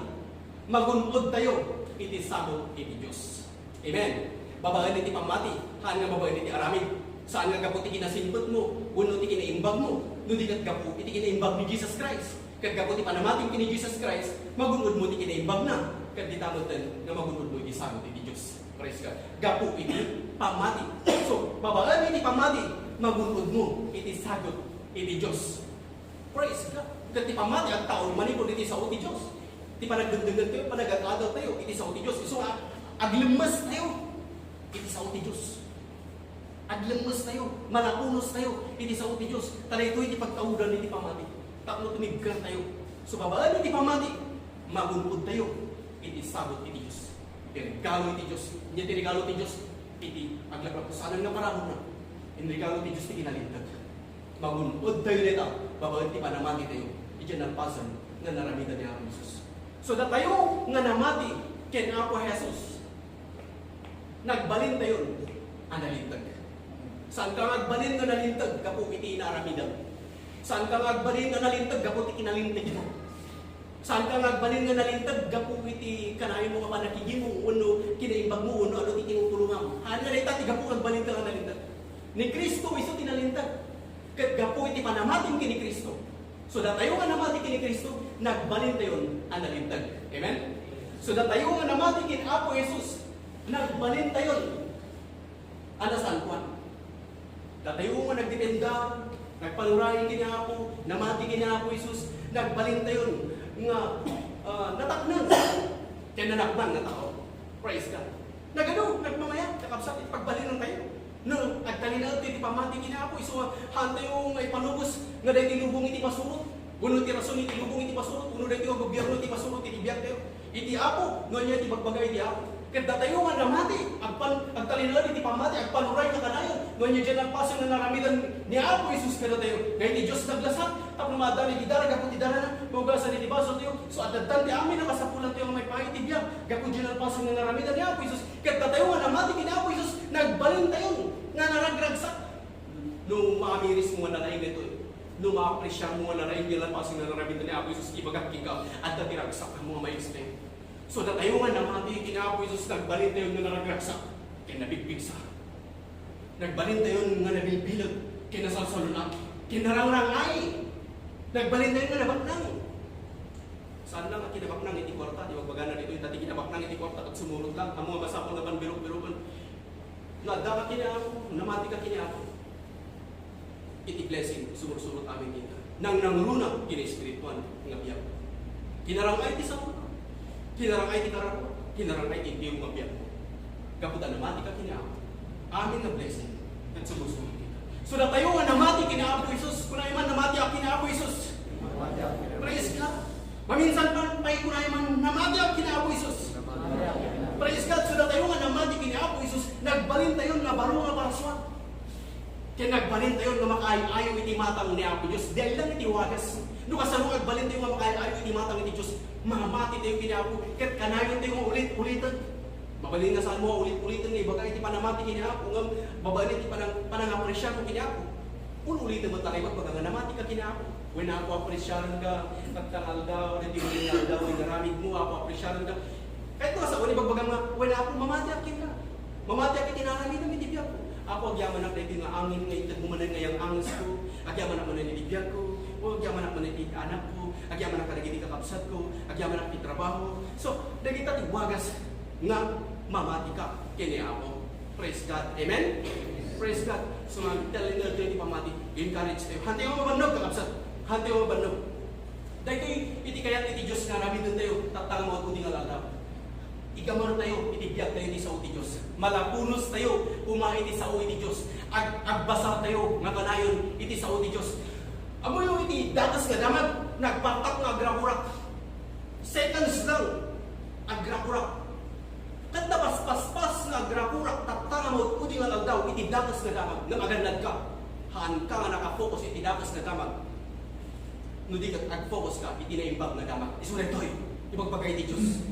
magunod tayo iti sabot iti Dios. Amen. Babaan iti pamati, haan nga babaan iti aramid. Saan nga gapu ti kinasimpot mo, uno ti kinaimbag mo, no di kat gapu iti kinaimbag ni Jesus Christ. Kat gapu ti panamating kini Jesus Christ, magunod mo ti kinaimbag na. Kat di tamotan nga magunod mo iti sabot iti Dios. Praise God. Gapu iti pamati. So, babaan iti pamati, magunod mo iti sagot iti Dios. Praise God. Kat ti pamati ang taon manipod iti sao ti Dios. Ti panagdengdengan tayo, panagagagal tayo iti sao ti Dios. So, aglemas tayo iti sao ti Dios. Aglemas tayo, malapunos tayo iti sao ti Dios. Tala ito iti pagtaudan iti pamati. Tapno tumigkan tayo. So, babaan iti pamati, magunod tayo iti sabot iti Dios. Regalo iti Dios. Nya ti regalo ti Dios iti aglaprapusanan nga parahon na. In regalo ti Dios ti kinalintag. Magunod tayo nita, babaan iti panamati tayo. Iti nalpasan nga naramitan ni Apo Jesus. So da tayo nga namati ken Apo Jesus. Nagbalin tayo analintag. Saan ka nagbalin nga nalintag kapo iti inaramidan? Saan ka nagbalin nga nalintag kapo iti kinalintag ito? Saan ka nagbalin nga nalintag kapo iti kanayon mo kapanakigi mo uno kinaimbag mo uno ano ti tinutulungan mo? Hana rita ti kapo nagbalin ka nga nalintag. Ni Kristo iso tinalintag. Ket kapo iti panamating kini Kristo. So da tayo nga namati kini Kristo, nagbalin tayo analintag. Amen? So da tayo nga namati kini Apo Jesus, nagbalin tayo anasan kuan. Da tayo nga nagdependa, nagpanuray kini Apo, namati kini Apo Jesus, nagbalin tayo nga nataknan. Kaya nanakman na tao. Praise God. Nagano, nagmamaya, nakapsat pagbalin tayo. No, agtalinaw ti pamati kini Apo iso hanta yung ipanubos nga day tilubong iti pasurot. Uno ti rason iti lubong iti pasurot, uno day ti gobyerno iti pasurot iti biag tayo. Iti Apo, no nya ti bagbagay iti Apo. Ket datayo nga namati, agtalinaw iti pamati agpanuray ka kanayon. No nya diyan ang paso nga naramidan ni Apo Jesus kada tayo. Nga iti Dios naglasat, tapno madali ti dara gapu ti dara na, maugasan iti baso tayo. So addan ti amin nakasapulan tayo may pahay ti biag. Gapu diyan ang paso nga naramidan ni Apo Jesus. Ket datayo nga namati kini Apo Jesus, nagbalin tayo nga naragragsak. Nung maamiris mo na naing ito, nung ma-appreciate mo na naing nila pa sila naramitan ni Apo Jesus, ibagak ka at natiragsak ang mga ma-explain. So datayo nga namati kina Apo Jesus, nagbalin tayo nga naragragsak, kaya nabigbigsa. Nagbalin tayo nga nabilbilag, kaya nasalsalunan, kaya narangrangay. Nagbalin tayo nga nabaknang. Saan lang at kinabaknang iti kwarta, di magbagana dito, yung dati kinabaknang iti kwarta at sumurot lang, ang mga masapon na panbirok-birokan. Nada ka kina ako, namati ka kina ako. Iti blessing, sumursurot amin kita. Nang nangruna, kina-espirituan, nga biyak. Kinarangay ti sa kinarangay ti karako, kinarangay ti iyong nga biyak mo. Kaputa namati ka kina ako. Amin na blessing, at sumursurot kita. So na tayo nga namati kina Apo Jesus, kunay man namati ako kina Apo Jesus. Praise God. Maminsan pa kunay man namati ako kina Apo Jesus. Praise God. So na tayo nga namati kina Apo Jesus, nagbalin tayo nga baro nga paraswat. Kaya nagbalin tayo nga makaay-ayaw iti matang ni Apo Diyos. Dahil lang iti wagas. No kasano nagbalin tayo nga makaay-ayaw iti matang iti Diyos. Mamati tayo kina Apo. Kaya kanayon tayo nga ulit-ulitan. Babalin nga saan mo ulit-ulitan nga ibaga iti panamati kina Apo. Nga babalin iti panangapresya ko kina Apo. Ulit-ulitan mo tayo magbaga namati ka kina Apo. When ako apresyaran ka, pagtangal daw, hindi mo rin daw, inaramid mo, ako apresyaran ka. Kahit nga sa uli bagbagang nga, when ako mamati akin ka. Mamati akin tinarami na mitibiyag ko. Ako agyaman ako na nga angin nga itag mumanan ngayang angis ko. Agyaman ako na nilibiyag ko. O agyaman ako na anak ko. Agyaman ako na nagiging kakapsat ko. Agyaman ako trabaho. So, nagita tiwagas nga mamati ka. Kini ako. Praise God. Amen? Praise God. So, telling na ito yung pamati. Encourage tayo. Hantay mo mabanog kakapsat. Hantay mo mabanog. Dahil iti kayat iti Diyos nga namin doon tayo. Tatang mo ako di nga lalaw. Igamar tayo, itibiyag tayo iti sao ti Diyos. Malapunos tayo, pumain iti sao iti Diyos. Agbasa tayo, nga kanayon, iti sao ti Diyos. Amo yung iti datas nga damag, nagpatak nga agrakurak. Seconds lang, agrakurak. Kanda paspas nga agrakurak, tatanga mo, kudi nga lang daw, iti datas nga damag, nga magandad ka. haan ka nga nakafocus iti dakas na damag. Nudi ka ag-focus ka iti naimbag na damag. Isuretoy, ibagbagay ti Diyos.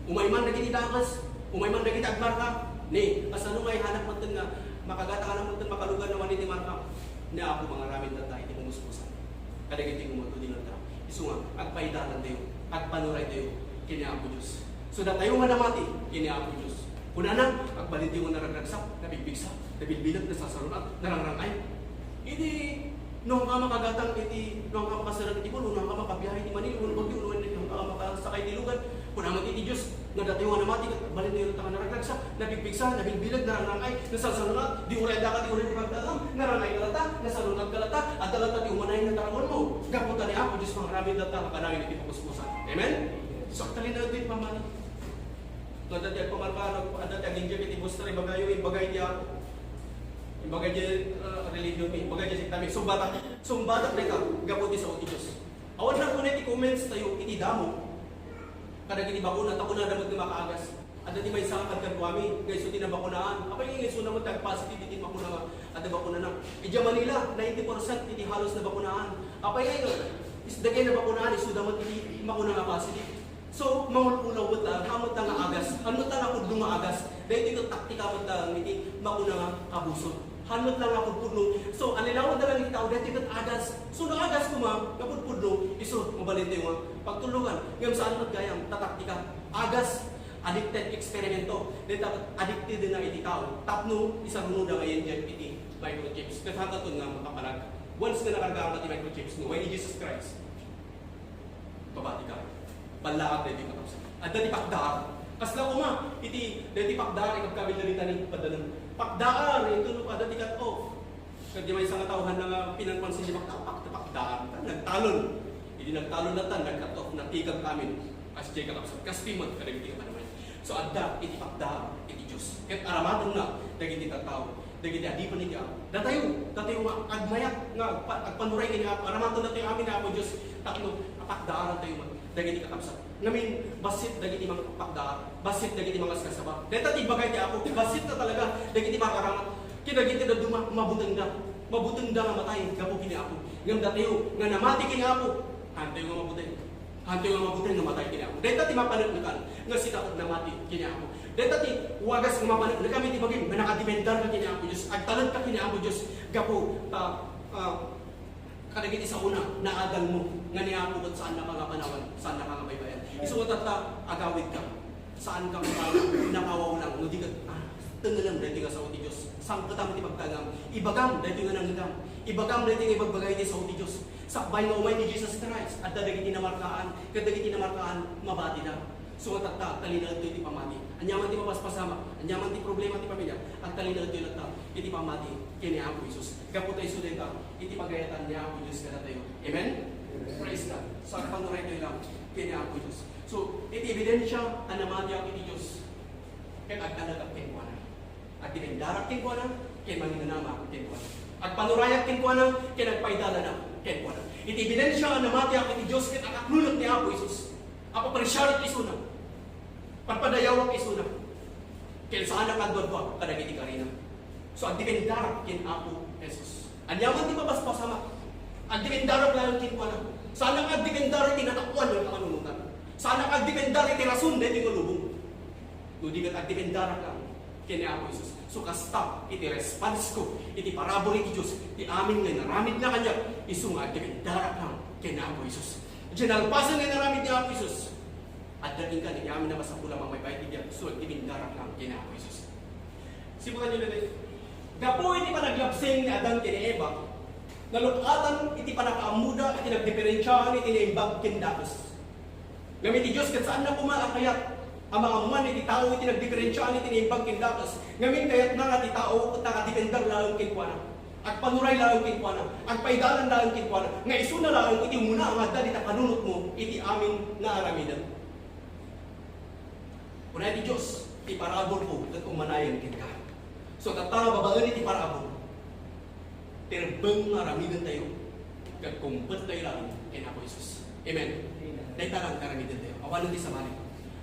Umay man na kiti dakas, umay man na kiti agmarka, ni, asano ngay hanap mo nga, makagata ka na mo makalugan naman iti marka. Na ako mga ramin na tayo, iti pumuspusan. Kadagiti kumuto din lang tayo. Isu nga, agpaidalan tayo, agpanuray tayo, kini ako Diyos. So na tayo manamati, kini ako Diyos. Kuna na, agbaliti mo naragagsak, nabigbigsa, nabilbilat, nasasarunat, narangangay. Iti, nung ka makagatang iti, nung ka makasaran iti puno, nung ka makabiyahe iti Manila, nung ka makasakay iti lugan, kuna man iti Diyos, nagdatayo nga namati, agbaliti mo naragagsak, naragagsak, nabigbigsa, nabilbilat, narangangay, nasasarunat, di ureda ka, di ureda pagdalam, narangay kalata, nasarunat kalata, at dalata di umanayin na tarangon mo. Gaputan ni ako, Diyos mga ramid data, makanangin iti pagkuspusan. Amen? So, talin na ito yung pamana. Dati ang pamarkaan, dati ang injek iti booster, ibagay di ako. Ibagay di religion, ibagay di siktami. Sumbatak na ka, gaputi sa uti Diyos. Awan lang kung iti comments tayo, iti damo. Kada kiti bakuna, tako na damag na makaagas. At dati may sakad kan kuwami, guys, iti na bakunaan. Apa yung ingay, so naman tag-positive iti bakuna nga, at bakuna na. Ija Manila, 90% iti halos na bakunaan. Apa yung isdagay na bakunaan, iso naman iti bakuna nga positive. So, mangululaw mo ta, hamot ta nga agas, hamot ta nga kudlo nga agas, dahil ito taktika mo ta, iti makuna nga kabusot. Hamot lang nga kudlo. So, alilawan na lang itaw, dahil ito agas. So, na agas ko ma, kapudpudlo, iso, mabalito yung pagtulungan. Ngayon saan magayang tataktika? Agas, addicted eksperimento. Dahil addicted din na iti tao. Tapno, isang nuda ngayon dyan, iti microchips. Kasi hanggang ito nga makapalag. Once na nakargaan natin microchips, no, when Jesus Christ, pabati ka. Balaat dati katapos. At dati pakdaan. Kasla ko ma, iti dati pakdaan, ikagkabil na rita ni padalan. Pakdaan, ito no pa, dati cut-off. Kasi may isang tauhan na pinanpansin si pakdaan. Nagtalon. Hindi nagtalon na tan, nag-cut-off, natikag namin. As Jay katapos. Kaspimot, kadagiti ka pa naman. So adda, iti pakdaan, iti Diyos. Kahit aramatong na, dagiti tataw. Dagiti adipan ni Diyan. Datayo nga, agmayak nga, agpanuray kanya, aramatong na tayo amin na ako Diyos. Takno, pakdaan tayo man. Dagiti kakapsat. Ngamin, basit dagiti mga pakdaan, basit dagiti mga kasaba. Deta tibagay ti ako, basit na talaga dagiti mga karamat. Kinagiti na duma, mabutenda nga matay, gapo kini ako. Ngam datayo, nga namati kini ako, hantayo nga mabuteng. Hantayo nga mabuteng nga matay kini ako. Deta ti mapanagnakan, nga sitakot namati kini ako. Deta ti wagas nga mapanagnakan, kami ti bagay, nga nakadimendar ka kini ako, Diyos. Agtalan ka kini ako, Diyos. Gapo, kadagiti sa una, naadal mo, nga niya ako kung saan na panawan, saan na baybayan. Isuot at agawid ka, saan ka nakawaw lang, no di ka, tenggelam dahil nga sa uti Diyos. Sangkatam ti pagtangam, ibagam dahil nga nanggam, ibagam dahil nga ibagbagay ti sa uti Diyos. Sakbay nga umay ni Jesus Christ, at dadagiti na markaan, kadagiti na markaan, mabati na. Suot at talinaw ito iti pamati. Anyaman ti mapaspasama, anyaman ti problema ti pamilya, at talinaw ito iti pamati, kini ako Isus. Kaputay sudeta, iti pagayatan niya ako Diyos kada tayo. Amen? Praise God. So, ang panuray ito lang, kini ako Diyos. So, iti ebidensya, anamati ako iti Diyos. Kaya agdalagat kinkuanan. At dinendarak kinkuanan, kaya manginanama kinkuanan. At panurayak kinkuanan, kaya nagpaidala na kinkuanan. Iti ebidensya, anamati ako iti Diyos, kaya akaklunot niya ako Isus. Ako parisyarit isuna. Pagpadayawak isuna. Kaya saan nakadwadwa, kadagiti karina. So, ang dimendarak kin ako, Jesus. Anyaman di mapaspasama. Ang dimendarak lang kin ko na. Saan ang dimendarak tinatakuan ng kamanunutan. Saan ang dimendarak tirasun na iti ngulubong. Nudigat ang dimendarak lang kin ako, Jesus. So, kasta, iti response ko, iti parabol iti Diyos, iti amin nga naramid na kanya, iso nga ang dimendarak lang kin ako, Jesus. Ginalpasan nga naramid niya ako, Jesus. At dating ka, hindi amin na masapula mga may bayad niya, so ang dimendarak lang kin ako, Jesus. Simulan nyo na din. Gapo iti panaglapsing ni Adan kini Eva, nalukatan iti panakaamuda at nagdiferensyahan iti naimbag kindakos. Ngamit ti Diyos kat saan na kumaakayat ang mga man iti tao iti nagdiferensyahan iti naimbag kindakos. Ngamit kayat na nga ti tao at nakadipendar lalong kinkwana. At panuray lalong kinkwana. At paidalan lalong kinkwana. Nga iso na lalong iti muna ang adda iti panunot mo iti amin na aramidan. Una iti Diyos, iti parabol po at umanayan kinka. So, tatara babaan iti parabol. Terbang maramigan tayo. Kagkumpet tayo lang kay Apo Isus. Amen? Dahil talang karamigan tayo. Awalan di sa balik.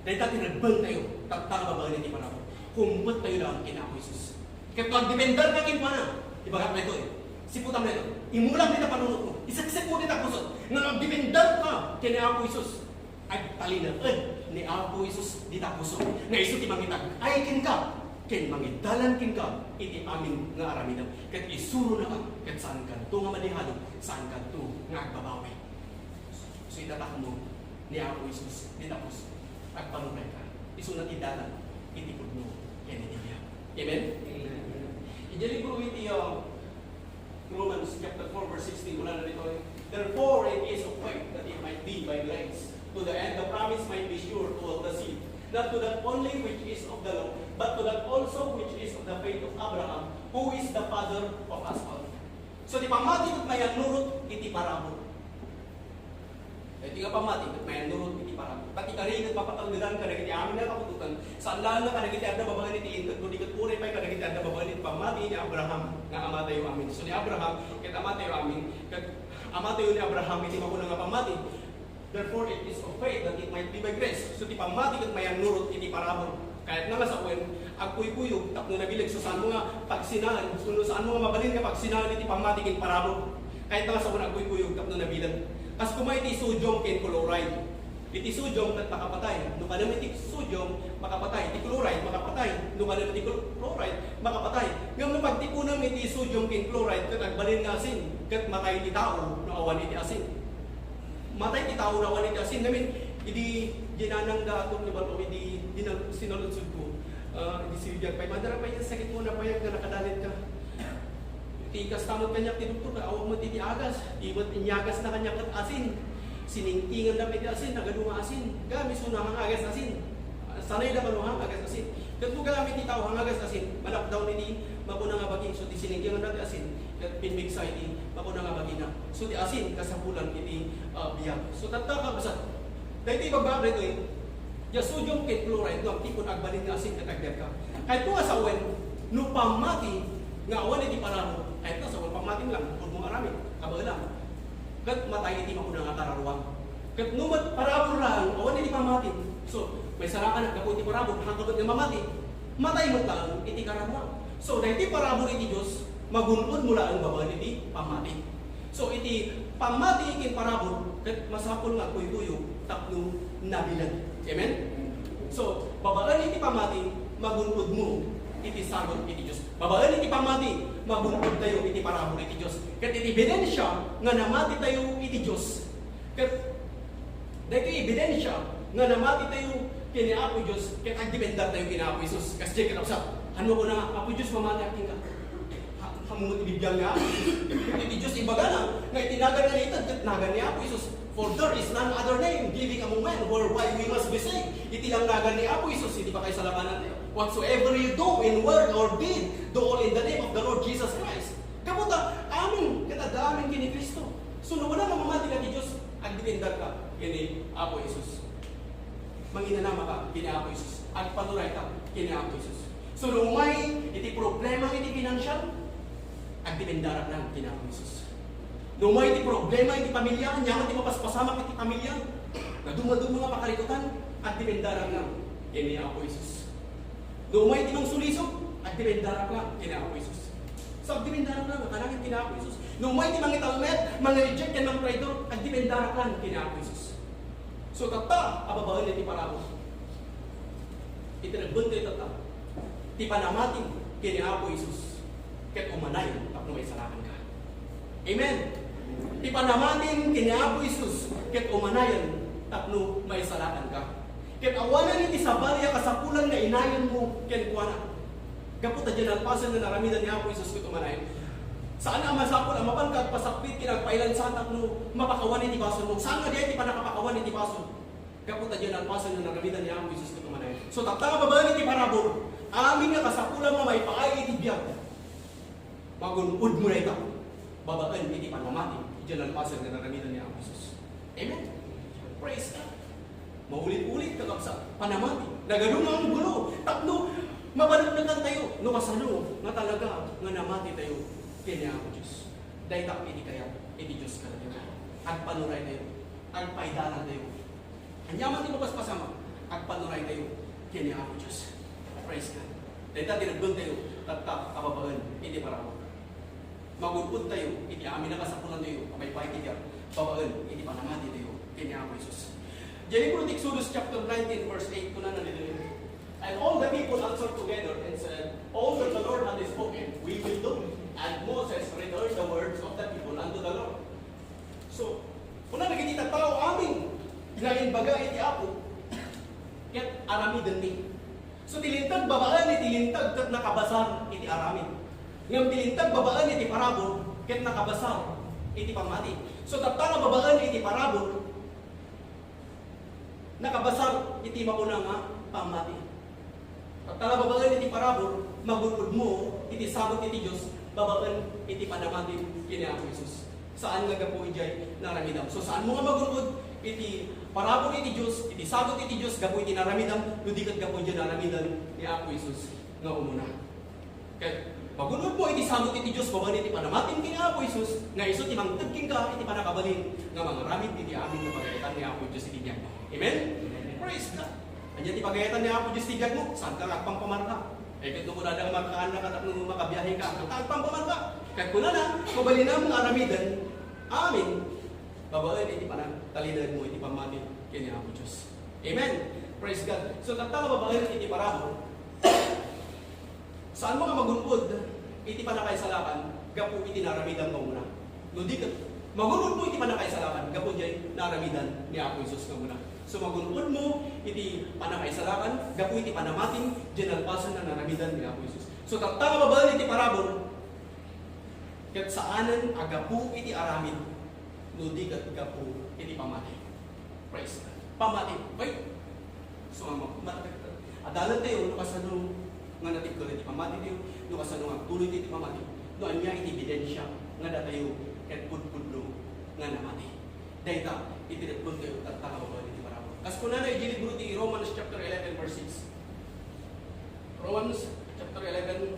Dahil terbang tayo. Tatara babaan iti parabol. Kumpet tayo lang kay Apo Isus. Kaya pag dependar ka kinpa na. Ibagat na ito eh. Siputan mo ito. Imulang dito panunod mo. Isaksik mo dito kusot. Nga nagdimendal ka kini Apo Isus. Ay talinaan ni Apo Isus dito kusot. Nga iso ti mangitag. Ay kin ka. Ken mangidalan kin ka. Iti amin nga aramidam. Kat isuro na ka. Kat saan ka ito nga manihalo. Saan ka ito nga agbabawi. So itatak mo ni Apo Isus dito kusot. Agpanunay ka. Iso na tidalan. Itipod mo. Yan itibiya. Amen? Ijali ko iti Romans chapter 4 verse 16, wala na dito. Therefore it is of faith that it might be by grace, to the end the promise might be sure to all the seed, not to that only which is of the law, but to that also which is of the faith of Abraham, who is the father of us all. So di pamati kat mayan nurut iti parabol. Iti nga pamati kat mayan nurut iti parabol. Pati karingat papatagdagan ka na iti amin na kapututan, saan lang na ka nagiti adda babagan iti ingat, kung di kat puray pa ka nagiti adda babagan iti pamati ni Abraham nga ama tayo amin. So ni Abraham, kat ama tayo amin, kat ama tayo ni Abraham iti mauna nga pamati. Therefore it is of faith that it might be by grace. So ti pamati kat mayan nurut iti parabol. Kahit nga sa uwen, agpuy-puyog, tapno nabilig, so saan mo nga pagsinaan, so saan mo nga mabalin nga pagsinaan iti pamati kin parabol. Kahit nga sa uwen, agpuy-puyog, tapno nabilag. Kas kumay iti sodium kin chloride. Iti sodium kat makapatay. No kanam iti sodium makapatay. Iti chloride makapatay. No kanam iti chloride makapatay. Ngam no pagtipunam iti sodium kin chloride kat agbalin nga asin, kat matay ti tao no awan iti asin. Matay ti tao no awan iti asin. Namin idi ginanang daton ni balto idi sinuludsud ko. Idi siyag pay madara pa yung sakit mo na payag nga nakadalit ka. Tikas tamot kanya ti doktor ka awag mo ti agas. Ibot inyagas na kanya kat asin. Siningtingan na piti asin, nagadunga asin. Gami suna hang agas asin. Sanay na kanuhang agas asin. Kat mo gamit ti tao hang agas asin. Malakdaw niti mapuna nga bagi. So ti siningtingan na ti asin. Kat pinmiksa iti mapuna nga bagi na. So ti asin kasapulan iti biyak. So tataka basat. Dahil ti babak rito ya sodium ket chloride no ti kun agbalin nga asin kat agder ka. Kahit po nga sa uwen, no pamati nga awan iti paramo. Kahit na sa uwen pamati lang, kung mo arami, kabalang. Kat matay iti makuna nga kararuang. Kat numat parabol lang, awan iti pamati. So, may sarakan na kapo iti parabol, hangkabot nga mamati, matay mo lang iti kararuang. So, dahil iti parabol iti Diyos, magunod mula ang babae iti pamati. So, iti pamati ikin parabol, kat masapol nga kuy-kuyo, tapno nabilan. Amen? So, babaan iti pamati, magunod mo iti sagot iti Diyos. Babaan iti pamati, magunod tayo iti parabol iti Diyos. Kat iti ebidensya nga namati tayo iti Diyos. Kat dahil ebidensya nga namati tayo kini Apo Diyos, kat agdipendar tayo kini Apo Isus. Kasi diyan kinapsat, ano ko na Apo Diyos mamati aking ka. Hamumot ibigyan nga Apo Diyos. Iti Diyos ibaga na, nga itinagan na ito, kat nagan ni Apo Isus. For there is none other name giving among men whereby we must be saved. Iti lang nagan ni Apo Isus, hindi pa kayo sa labanan tayo. Whatsoever you do in word or deed, do all in the name of the Lord Jesus Christ. Kamuta, amin, katanda amin kini Kristo. So, wala nga mamati ka ni Diyos, agdipendar ka kini Apo Isus. Manginanama ka kini Apo Isus. Agpaturay ka kini Apo Isus. So, lumay, iti problema iti financial, agdipendar lang kini Apo Isus. Lumay, iti problema iti pamilya, nyaman iti mapaspasamak iti pamilya, nadumad mga pakarikutan, agdipendar lang kini Apo Isus. Lumay iti mong sulisog, agdipendar lang kini Apo Isus. So, agdipendar lang, makalangin kini Apo Isus. Lumay iti mga italmet, mga reject yan ng traidor, agdipendar lang kini Apo Isus. So, tata, ababawin iti parabos. Iti nagbunti tata. Ti panamating kini Apo Isus. Ket umanay, tapno may salakan ka. Amen. Ti panamating kini Apo Isus. Ket umanayan, tapno may salakan ka. Ket awanan iti sabalya kasapulan nga inayon mo, ken kuana. Gapot na dyan alpasan na naramidan ni Apo Isus ket umanayan. Saan ang masapol ang mapangkag pasakpit kinagpailan sa tapno mapakawan iti bason mo. Saan nga diyan iti panakapakawan iti bason? Gapot na dyan alpasan na naramidan ni Apo Isus ket umanayan. So taptanga babaan iti parabol. Amin nga kasapulan nga may paay iti biyag. Magunod mo na ito. Babaan iti panamati. Dyan alpasan na naramidan ni Apo Isus. Amen? Praise God. Maulit-ulit kakapsa. Panamati. Naganong nga ang gulo. Tapno, mabalagnagan tayo. No kasano nga talaga nga namati tayo. Kini Apo Diyos. Dahil tak iti kaya, iti Diyos ka na tayo. Agpanuray tayo. Agpaidalan tayo. Anyaman ti mapaspasama. Agpanuray tayo. Kini Apo Diyos. Praise God. Dahil tak tinagdun tayo. Tatak kababaan. Iti paramo. magulpod tayo, iti amin na kasapulan tayo, kapay-pay tiga, babaan, iti panamati tayo, kini ako Jesus. Diyan po Exodus chapter 19 verse 8 ko na nandito yun. And all the people answered together and said, all that the Lord hath spoken, we will do. And Moses returned the words of the people unto the Lord. So, kung na nagkita tao amin, ginayin baga iti ako, ket aramidan ni. So, tilintag babaan iti lintag, ket nakabasar iti aramin. Ngam tilintag babaan iti parabol, ket nakabasar iti pamati. So, taptanga babaan iti parabol, nakabasar iti maunang pamati. Taptanga babaan iti parabol, magulod mo iti sabot iti Diyos, babaan iti panamati kini ako Jesus. Saan nga gapo ijay naramidam? So saan mo nga magulod iti parabol iti Diyos, iti sabot iti Diyos, gapo iti naramidam, ludikat gapo ijay naramidam ni ako Jesus nga umuna. Kaya magulod mo iti sabot iti Diyos, babaan iti panamatin kini ako Jesus, nga iso ti mangtagking ka iti panakabalin, nga mangaramid iti amin nga pagayatan ni ako Diyos iti niya. Amen? Praise God. Andiyan ti pagayatan ni ako Diyos tigad mo, saan ka agpang pamarka? Eh, kahit nung unada ka magkaanak at nung makabiyahe ka, agpang pamarka. Kahit kuna na, kabali na mong aramidan, amin, babaan iti panagtalinan mo, iti pamatin, kini ako Diyos. Amen? Praise God. So, tatanga babaan iti parabol, saan mo ka magunpod, iti panakaisalakan, gapo iti naramidan mo muna. No, di ka, magunpod mo iti panakaisalakan, gapo dyan naramidan ni ako Jesus nga muna. So magunpod mo, iti panakaisalakan, gapo iti panamating, dyan alpasan na naramidan ni ako Jesus. So tatanga babaan iti parabol, kat saanan agapu iti aramid, no di kat gapu iti pamati. Praise God. Pamati. Wait. So adalan tayo, no kasano nga natipko iti pamati tayo, no kasano nga tuloy iti pamati, no anya iti ebidensya nga datayo, kat pudpudlo nga namati. Dahil ta, iti repon tayo, tatanga babaan iti parabol. As kuna na i-libro ti Romans chapter 11 verse 6. Romans chapter 11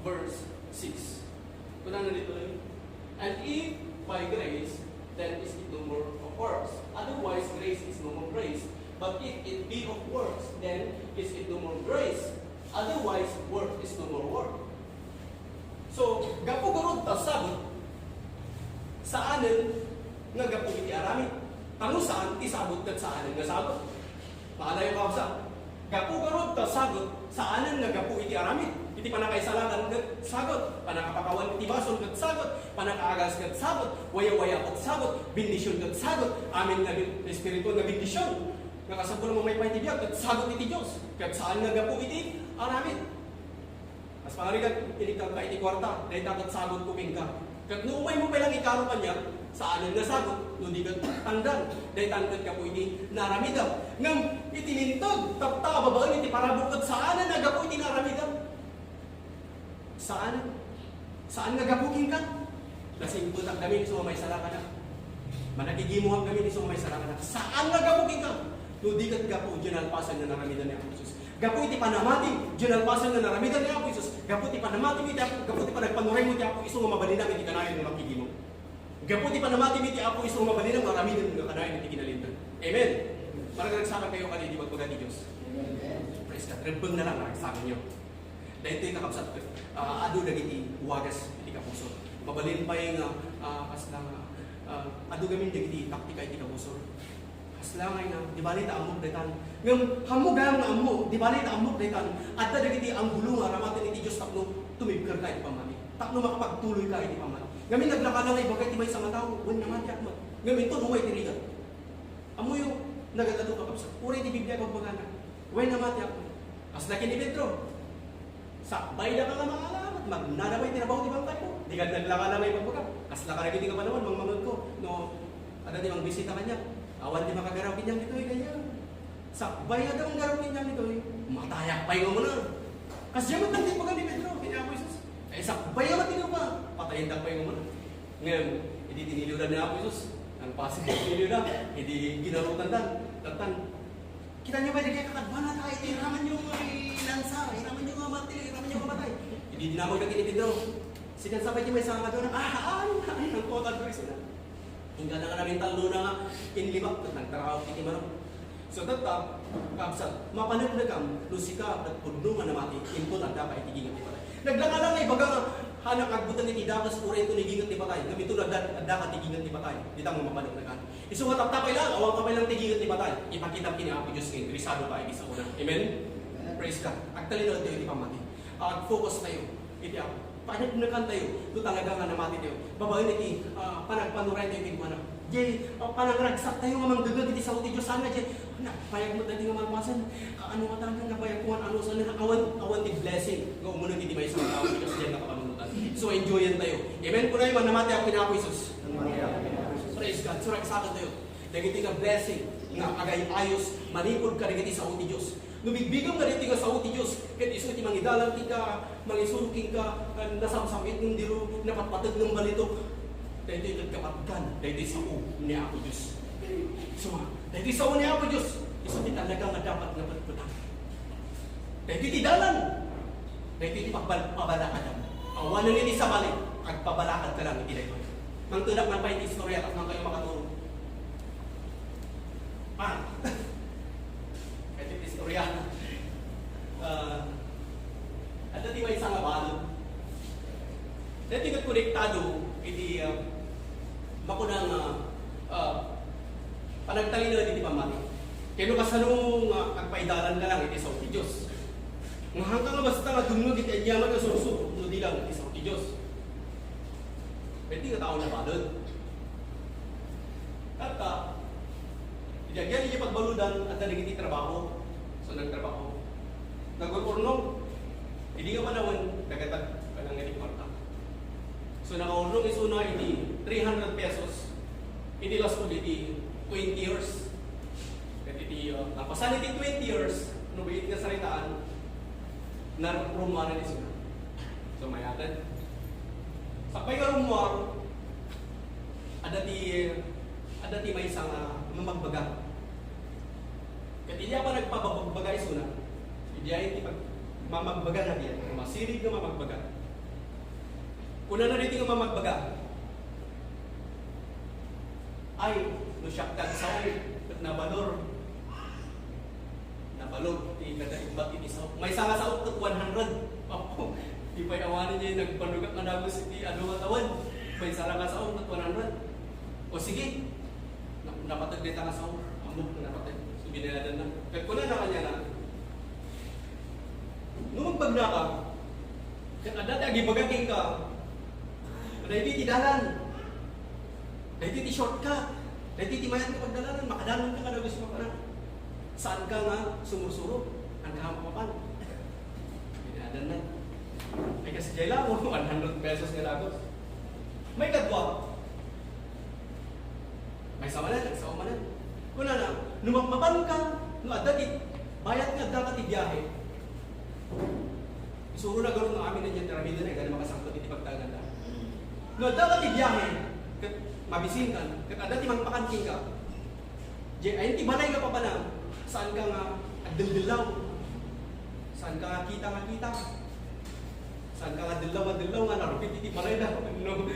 verse 6. Kuna na dito rin. And if by grace, then is it no more of works. Otherwise, grace is no more grace. But if it be of works, then is it no more grace. Otherwise, work is no more work. So, gapo garod ta sabot, saanan nga gapo iti arami. Tanong saan, isabot kat saanan nga sagot. Maalayo ka sa gapo garod ta sagot, saanan nga gapo iti aramid. Iti panakaisalakan kat sagot, panakapakawan iti bason kat sagot, panakaagas kat sagot, waya-waya kat sagot, bendisyon kat sagot, amin nga espiritu nga bendisyon. Nakasabot mo may paitibiyag kat sagot iti Diyos. Kat saan nga gapo iti aramid. Mas pangarigan, inikag ka iti kwarta, dahil kat sagot kuping ka. Kat nuumay mo palang ikarupan niya, saanan nga sagot, no di ka tandang, dahil tangkad ka po iti naramidam. Ngam, itilintog, tapta, babaan, iti parabot, kat saanan nga gapo iti naramidam? Saan? Saan nga gapukin ka? Lasing putak kami, sumamay salakan na. Managigimuhan kami, sumamay salakan na. Saan nga gapukin ka? No di ka gapo, dyan alpasan na naramidan ni ako Jesus. Gapo iti panamati, dyan alpasan na naramidan ni ako Jesus. Gapo iti panamati, gapo iti panagpanuray mo, iti ako iso nga mabalinang, iti kanayon nga makigimo. Gapo iti panamati, iti ako iso nga mabalinang, maramidan nga kanayon, iti kinalindan. Amen? Parang nagsakan kayo kanil, di magpaga ni Diyos. Praise God. Rebeng na lang, nagsakan nyo. Dahil ito yung nakapsat ko. Ado na iti wagas, iti kapuso. Mabalin pa yung ado gamin iti taktika, iti kapuso. Kaslangay na, di ba nita amok detan. Ngam hamugang na amok, di ba nita amok detan. At na iti ang gulo nga, ramatin iti Diyos takno, tumibkar ka iti pamati. Takno makapagtuloy ka iti pamati. Ngamin naglaka na ibagay tibay sa mataw, huwag naman tiyak mo. Ngamin ito, umay tirigan. Amo yung nagagado ka kapsa. Uri iti Biblia pagbagana. Huwag naman tiyak mo. As na kini Pedro. Sakbay na ka nga mga alamat. Magnanabay tinabaw di bangkay mo. Di ka naglaka na may pagbaga. As na karagiti ka pa naman, mga ko. No, ada di mang bisita kanya. Awan di makagarapin niyang ito ganyan. Sakbay na daw ang garapin niyang ito matayak pa yung muna. Kasi yung matang tipagan ni Pedro. Kaya ako Jesus. Eh sakbay na matino pa. Patayin pa yung muna. Ngayon, hindi tiniliw na ako Jesus. Ang pasig tiniliw na. Hindi ginarutan dan. Tatan. Kita niyo ba di kaya kakadba na tayo. Hiraman niyo mga lansa. Hiraman niyo mga matili. Hiraman niyo mga matay. Hindi dinamag na kini Pedro. Sinansabay niyo may sama doon. Ang kotad ko sila. Hingga na namin talo na nga inlibak at nagtaraw iti manok. So tatap, kapsat, mapanag na kam, lusika at pudno nga namati, input at dapat itiging at ipalay. Naglaka lang ay baga
hanak agbutan ni dakas ura ito nigingat ni Patay. Gamito na adda tigingat ni Patay. Di ta mo mapanong na kan. Isu mataptapay lang, awang kapay lang tigingat ni Patay. Ipakita kini Apo Diyos ngayon, grisado tayo di sa una. Amen? Praise God. Agtalino tayo di pamati. Focus tayo. Iti ako. Panagnakan tayo. Ito talaga nga namati tayo. Babae niti, panagpanuray tayo tingkwana. Jay, panangragsak tayo nga mangdagal iti sa uti Diyos sana, Jay. Payag mo dati nga magmasan. Ano nga talaga nabayag ko ano sa nila. Awan ti blessing. Nga umunod iti may isang tao. Diyos dyan nakapanunutan. So enjoyan tayo. Amen po na yun. Namati ako kinako Isus. Praise God. So nagsakan tayo. Dagiti nga blessing. Nga agay ayos. Manipod ka dagiti sa uti Diyos. Nubigbigam ka dito nga sa uti Diyos. Kahit iso iti mangidalang ti ka. Mangisuluking ka. Nasamsamit ng diro. Napatpatag ng balitok. Dahil ito'y nagkapatgan. Dahil ito'y sa u ni Apo Diyos. So, dahil ito'y sa u ni Apo Diyos. Iso ti talaga nga dapat nga patpatag. Dahil ito'y dalan. Dahil ito'y pagpabalakadan. Awanan niti sa balik. Agpabalakad ka lang iti dahil. Mangtunak man pa yung istorya at nang kayo makaturo. Ito yung istorya. At dati may isang abalo. Dati nga konektado, iti makunang panagtalino iti pamati. Kaya kasanong agpaidalan na lang iti sa uti Diyos. Nga hanggang nga basta nga dumnog iti anyaman na suruso, no di lang iti sa uti Diyos. Pwede nga tao na palod. At yan yung pagbaludan at naging trabaho. So nagtrabaho. Nag-urnong. Hindi nga manawan, nagatag ka ng nga kwarta. So nakaulong iso na iti 300 pesos. Iti last po iti 20 years. At iti, napasan iti 20 years, nubayit nga saritaan, narumwanan iso na. So mayatan. Sakpay ka rumwar, adati may isang mamagbaga. Kat hindi pa nagpabagbaga iso na. Hindi ay mamagbaga na diyan. Masirig na mamagbaga. Kuna na rin yung mamagbaga. Ay, no siyak kag sa nabalor. Nabalor. Ibat ini sa may sanga sa 100. Opo. Di pa awanin niya yung nagpanugat na nagos iti ano katawan. May sara ka sa 100. O sige. Napataglit ka sa amok na napatag. So ginaladan na. Kaya kuna na kanya na. Nung magpagna ka, kaya dati agibagaking ka, dahil di dalan. Dahil di shortcut. Dahil di mayat ka pagdalanan. Makadalan ka ka na gusto mo pa na. Saan ka nga sumusuro? Ang kahampapan. Binadan na. Ay kasi jay lang mo. 100 pesos nga lagos. May kadwa. May sama na. Nagsama na. Kuna na. Numakmapan ka. Nuadagit. Bayat nga dapat ibiyahe. Isuro na gano'n ng amin na dyan. Taramida na. Gano'n makasangkot iti pagtaganda. No, dapat ibiyahe, mabisin ka, dati magpakanting ka. Ay, hindi balay ka pa pa na, saan ka nga agdildilaw, saan ka nga kita, saan ka nga dilaw nga, narupit iti balay na, no,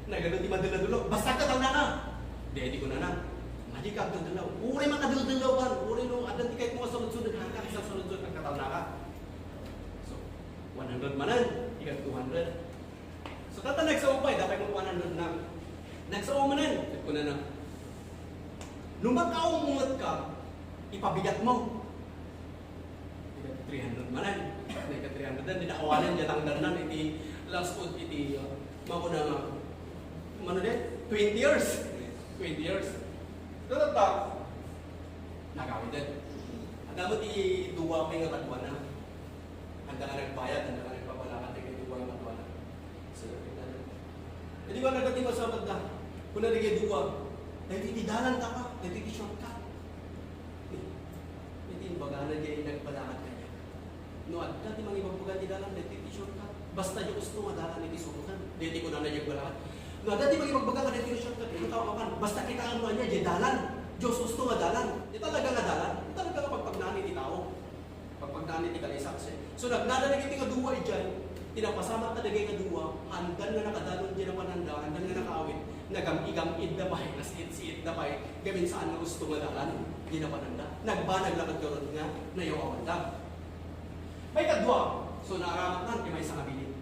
nagano ti madila-dulaw, basta ka tang na, di ko na, madi ka agdildilaw, uri man agdildilaw ka, uri no, adan ti kahit mga sunod-sunod, hanggang isang sunod-sunod, nagkataw na ka. So, 100 manan, ikat 200. So tata nagsaupay, dapat mo 100 na. Nagsaumanan, ito na na. Nung magkaungungat ka, ipabigat mo. 300 manan. Ika 300 na, dinakawalan niya tangdanan, iti last food, iti makuna nga. Ano din? 20 years. 20 years. So tata, nagawin din. Ang dapat i-duwa pa yung katwa na. Handa ka nagbayad, handa ka nagpapalakat, ika-duwa yung katwa na. Jadi ba nagdating masabad na? Kung naligay duwa, dahil itidalan ka pa, dahil iti-shortcut. Hindi baga na dyan nagpalakat ka niya. No, at dati mga ibang baga itidalan, dahil iti-shortcut. Basta yung gusto madalan iti-surutan, dahil ko na nagpalakat. No, dati mga ibang baga ka dahil iti-shortcut, ito kawakan. Basta kita ang mga niya, dyan dalan. Diyos gusto madalan. Di talaga nga dalan. Di talaga nga pagpagnani iti tao. Pagpagnani iti kalisakse. So, nagdadalag iti nga duwa dyan, tinapasamat na dagay kadua, handan nga nakadalon dyan ang pananda, handan nga nakaawit, nagam-igam-id na pa'y, nasit-siit na pa'y, gamin saan na gusto nga dalan, di na pananda. Nagbanag lakad karon nga, nayaw awanda. May kadwa, so naaramat na, may isang abilit,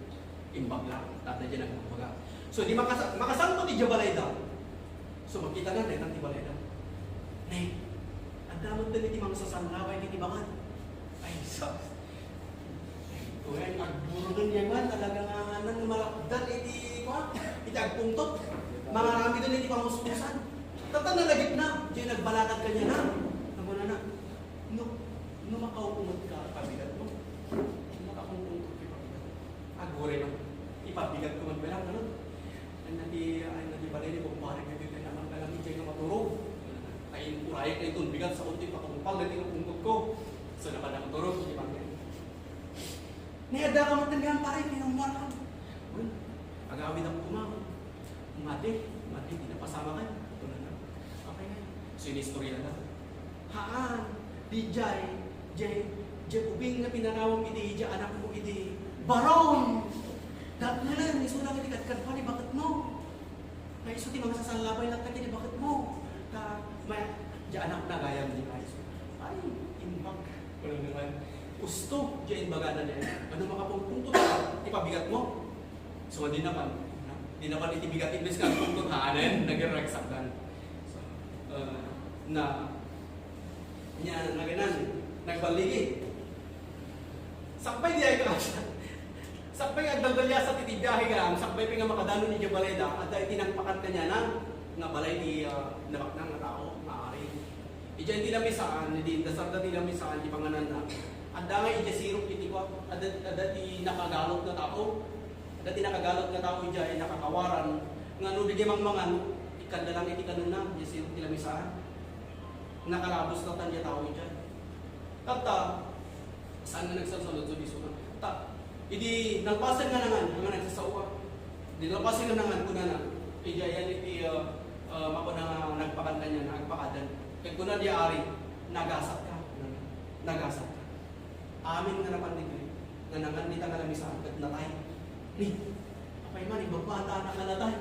imbag lang. Dati dyan nagpapaga. So di makasanto ti Jabalayda. So makita na rin ang Jabalayda. Nay, ang damot din iti mga sasanlaway iti bangan. Ay, sus. Kung yan, agburo nun yan man, talagang nang malakdan iti agpungtot. Mga rami doon iti pamuspusan. Tata na lagip na, diyan nagbalakad ka niya na. Naman na, no makaupunod ka, pabigat mo. Makaupunod ka, pabigat. Agore na, ipabigat ko magbilang, gano'n. Ay nati balay ni Bumbari, kaya naman ka lang iti na maturog. Ay urayag na itong bigat sa unti, pakumpal na tinupungkot ko. So naman na maturog, hindi pa ganyan. Niyada ka matanggang pare, pinumar ka. Agawin ang kumama. Mati, hindi na pasama ka. Okay na. So yun istorya na. Haan, di jay ubing na pinanawang iti, jay anak mo iti, Baron! Dat na lang, iso lang iti kadkad pa ni bakit mo? May iso ti mga sasalabay lang kati ni bakit mo? Jay anak na gaya mo ni Kaiso. Ay, imbag. Wala naman. Gusto, diyan bagana niya. Ano makapungpunto ka? Ipabigat mo. So, di naman itibigat imbes ka pungtot haanan, nag-ragsakan. So, nagbaligi. Sakbay di ay ka. Sakbay ang daldalya sa titibiyahe ka. Sakbay pa nga makadalo ni Jabalayda at ay tinangpakan ka niya na balay ni nabaknang na tao, maaari. Diyan tinamisaan, hindi dasarda tinamisaan, di panganan na. Ang dangay ijasirok iti ko, adati nakagalot na tao, adati nakagalot na tao ija ay nakakawaran, nga no di mangan, ikanda lang iti kanuna, ijasirok nila misahan, nakalabos na tanya tao ija. Tata, saan na nagsasalod sa biso na? Idi, nagpasan nga nangan, nga nagsasawa. Di nagpasan nga nangan, kuna na, ija yan iti, mako na nagpakanda niya, nagpakadan. Kaya kuna di ari, nagasat ka. Amin nga naman dito nga nangan nita nga namin sa agad na tayo. Ni, apay man, ibagbata na ka na tayo.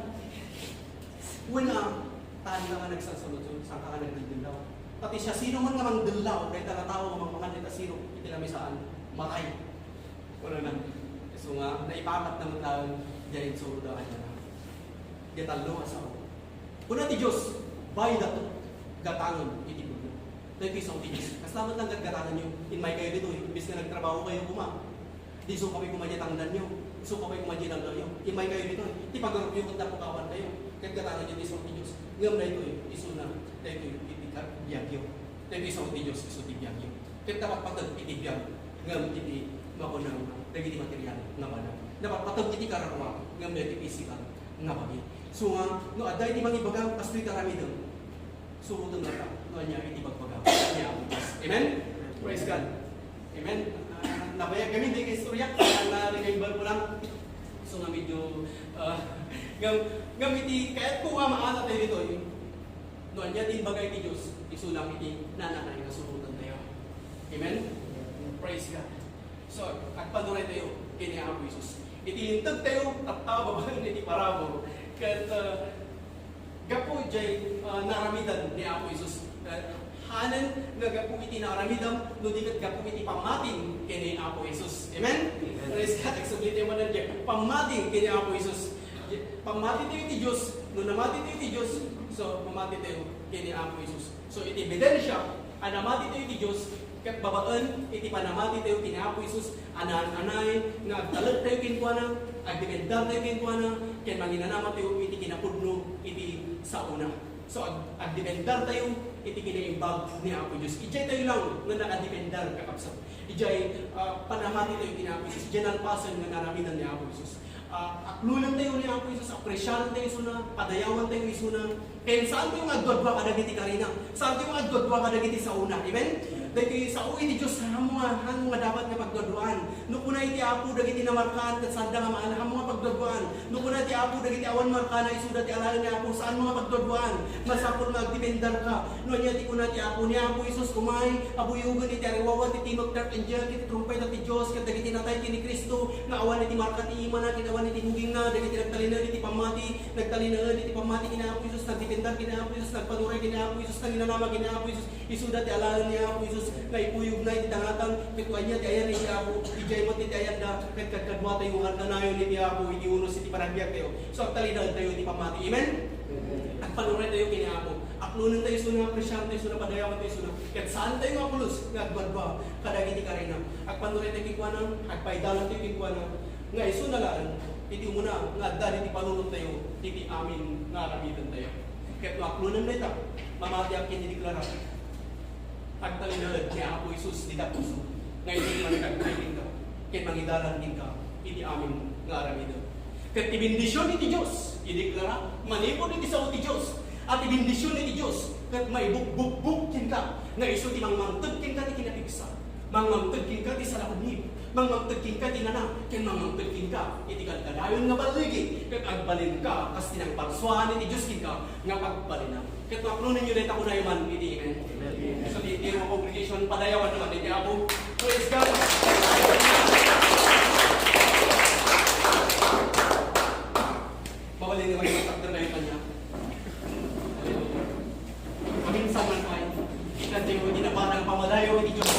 Una, tayo nga nagsasalot sa ka nga nagdidilaw. Pati siya, sino man nga mang dilaw, kahit ang tao nga mga nita sino, iti namin saan, matay. Wala na. So nga, naipakat naman tayo, diyan surudahan niya na. Gatalo asaw. Una ti Diyos, bayda to, gatangon, iti bulo. Dahil isang tinis. Mas lamat lang gagatangan nyo. Inmay kayo dito eh. Imbis na nagtrabaho kayo Di so kami kumadya tangdan nyo. So kami kumadya tangdan nyo. Inmay kayo dito eh. Di pag-arup yung kung napukawan kayo. Gagatangan nyo isang tinis. Ngam na ito eh. Iso na. Dahil ito itikat biyagyo. Dahil isang tinis. Iso ti biyagyo. Kaya dapat patag iti biyag. Ngam iti makunang. Dahil iti material. Nga ba na. Dapat patag iti karakwa. Ngam na iti physical. Nga ba so nga. No aday di mangibagang kastoy karami doon. Sumunod na ta. Noon niya iti bagbaga. Amen? Praise God. Amen? Nabayag kami, hindi kayo istorya. Na-remember ko lang. So nga medyo, iti, kahit kung maala tayo dito, noon niya, din bagay ni Diyos, isulang iti nananay na sumunod tayo. Amen? Praise God. So, at panuray tayo, kini Apo Jesus. Iti hintag tayo, at tababahan iti parabo. Kat, gapo jay naramidan ni Apo Jesus. Hanan nga gapo iti naramidam no dikat gapo iti pamating kini Apo Jesus. Amen. Praise God. Exublite mo na diyan. Pamating kini Apo Jesus. Pamati tayo iti Diyos. No namati tayo iti Diyos. So pamati tayo kini Apo Jesus. So iti ebidensya anamati tayo iti Diyos. Kat babaan iti panamati tayo kini Apo Jesus. Anan-anay nga agtalag tayo kinkuana. Agdependar tayo kinkuana. Ken manginanamat tayo iti kinapudno iti sa una. So, agdependar tayo, iti kinaimbag ni Apo Diyos. Ijay tayo lang na nakadependar kakapsat. Ijay panamati tayo kini Apo Diyos. Ijay nalpasan nga naramidan ni Apo Diyos. Aklunan tayo ni Apo Diyos, apresyahan tayo suna, padayawan tayo isuna. Kaya saan tayo agdodwa ka dagiti karina? Saan tayo agdodwa ka dagiti sa una? Amen? Dahil sa uwi ni Diyos, hamo nga dapat nga pagdodwaan. Nukuna iti Apo dagiti na markaan, kat sanda nga maana, hamo nga pagdodwaan. Nukuna iti Apo dagiti awan markaan, isuda ti alalan ni Apo, saan mo nga pagdodwaan? Masapol nga agdependar ka. Noon ti kuna ti Apo ni Apo Isus kumay, abuyugan iti ariwawan, ti timog dark angel, iti trumpet at ti Diyos, kat dagiti natay kini Kristo, nga awan iti markat ti ima na, kinawan iti huging na, dagiti nagtalinan iti pamati kini Apo Isus, nagdependar kini Apo Isus, nagpanuray kini Apo Isus, nanginanama kini Apo Isus, isuda ti alalan ni Apo Isus, Diyos, nga ipuyog na itangatang, kituan niya, tiayan ni Apo, ijay mo titayan na, kadkadkadwa tayo, nga nayon ni Apo, hindi unos iti panagbiag tayo. So, ang talinahan tayo, iti pamati. Amen? At panuray tayo kini Apo. Aklunan tayo suna, presyan tayo suna, padayawan tayo suna. Kat saan tayo nga pulos, nga badba, kadagiti ka rin na. At panuray tayo kikwanan, at paidalan tayo kikwanan. Nga iso na lang, iti muna, nga dali ti panunod tayo, iti amin nga ramitan tayo. Kat aklunan na ito, mamati ang kinideklara. At talinahan ni Apo Isus, di puso. Nga iti managkagkainin ka, kat mangidalan din ka, iti amin nga ramitan. Kat ibindisyon iti Diyos, ideklara, manipod iti sa uti Diyos. At ibindisyon ni Diyos, kat may buk-buk-bukin ka, nga iso ti mangmangtagkin ka ti kinapigsa, mangmangtagkin ka ti salakudnib, mangmangtagkin ka ti nana, ken mangmangtagkin ka, iti kadkadayon nga baligi, kat agbalin ka, kas tinang parsuahan iti Diyos kin ka, nga pagbalin na. Kat maklunan nyo dito ko na yaman, iti amen. So di mo congregation, padayawan naman, iti Apo. Praise God! Babalin naman yung takder na yung kanya. Minsan man ay, ikan tayo, hindi na parang pamalayo, hindi Diyos.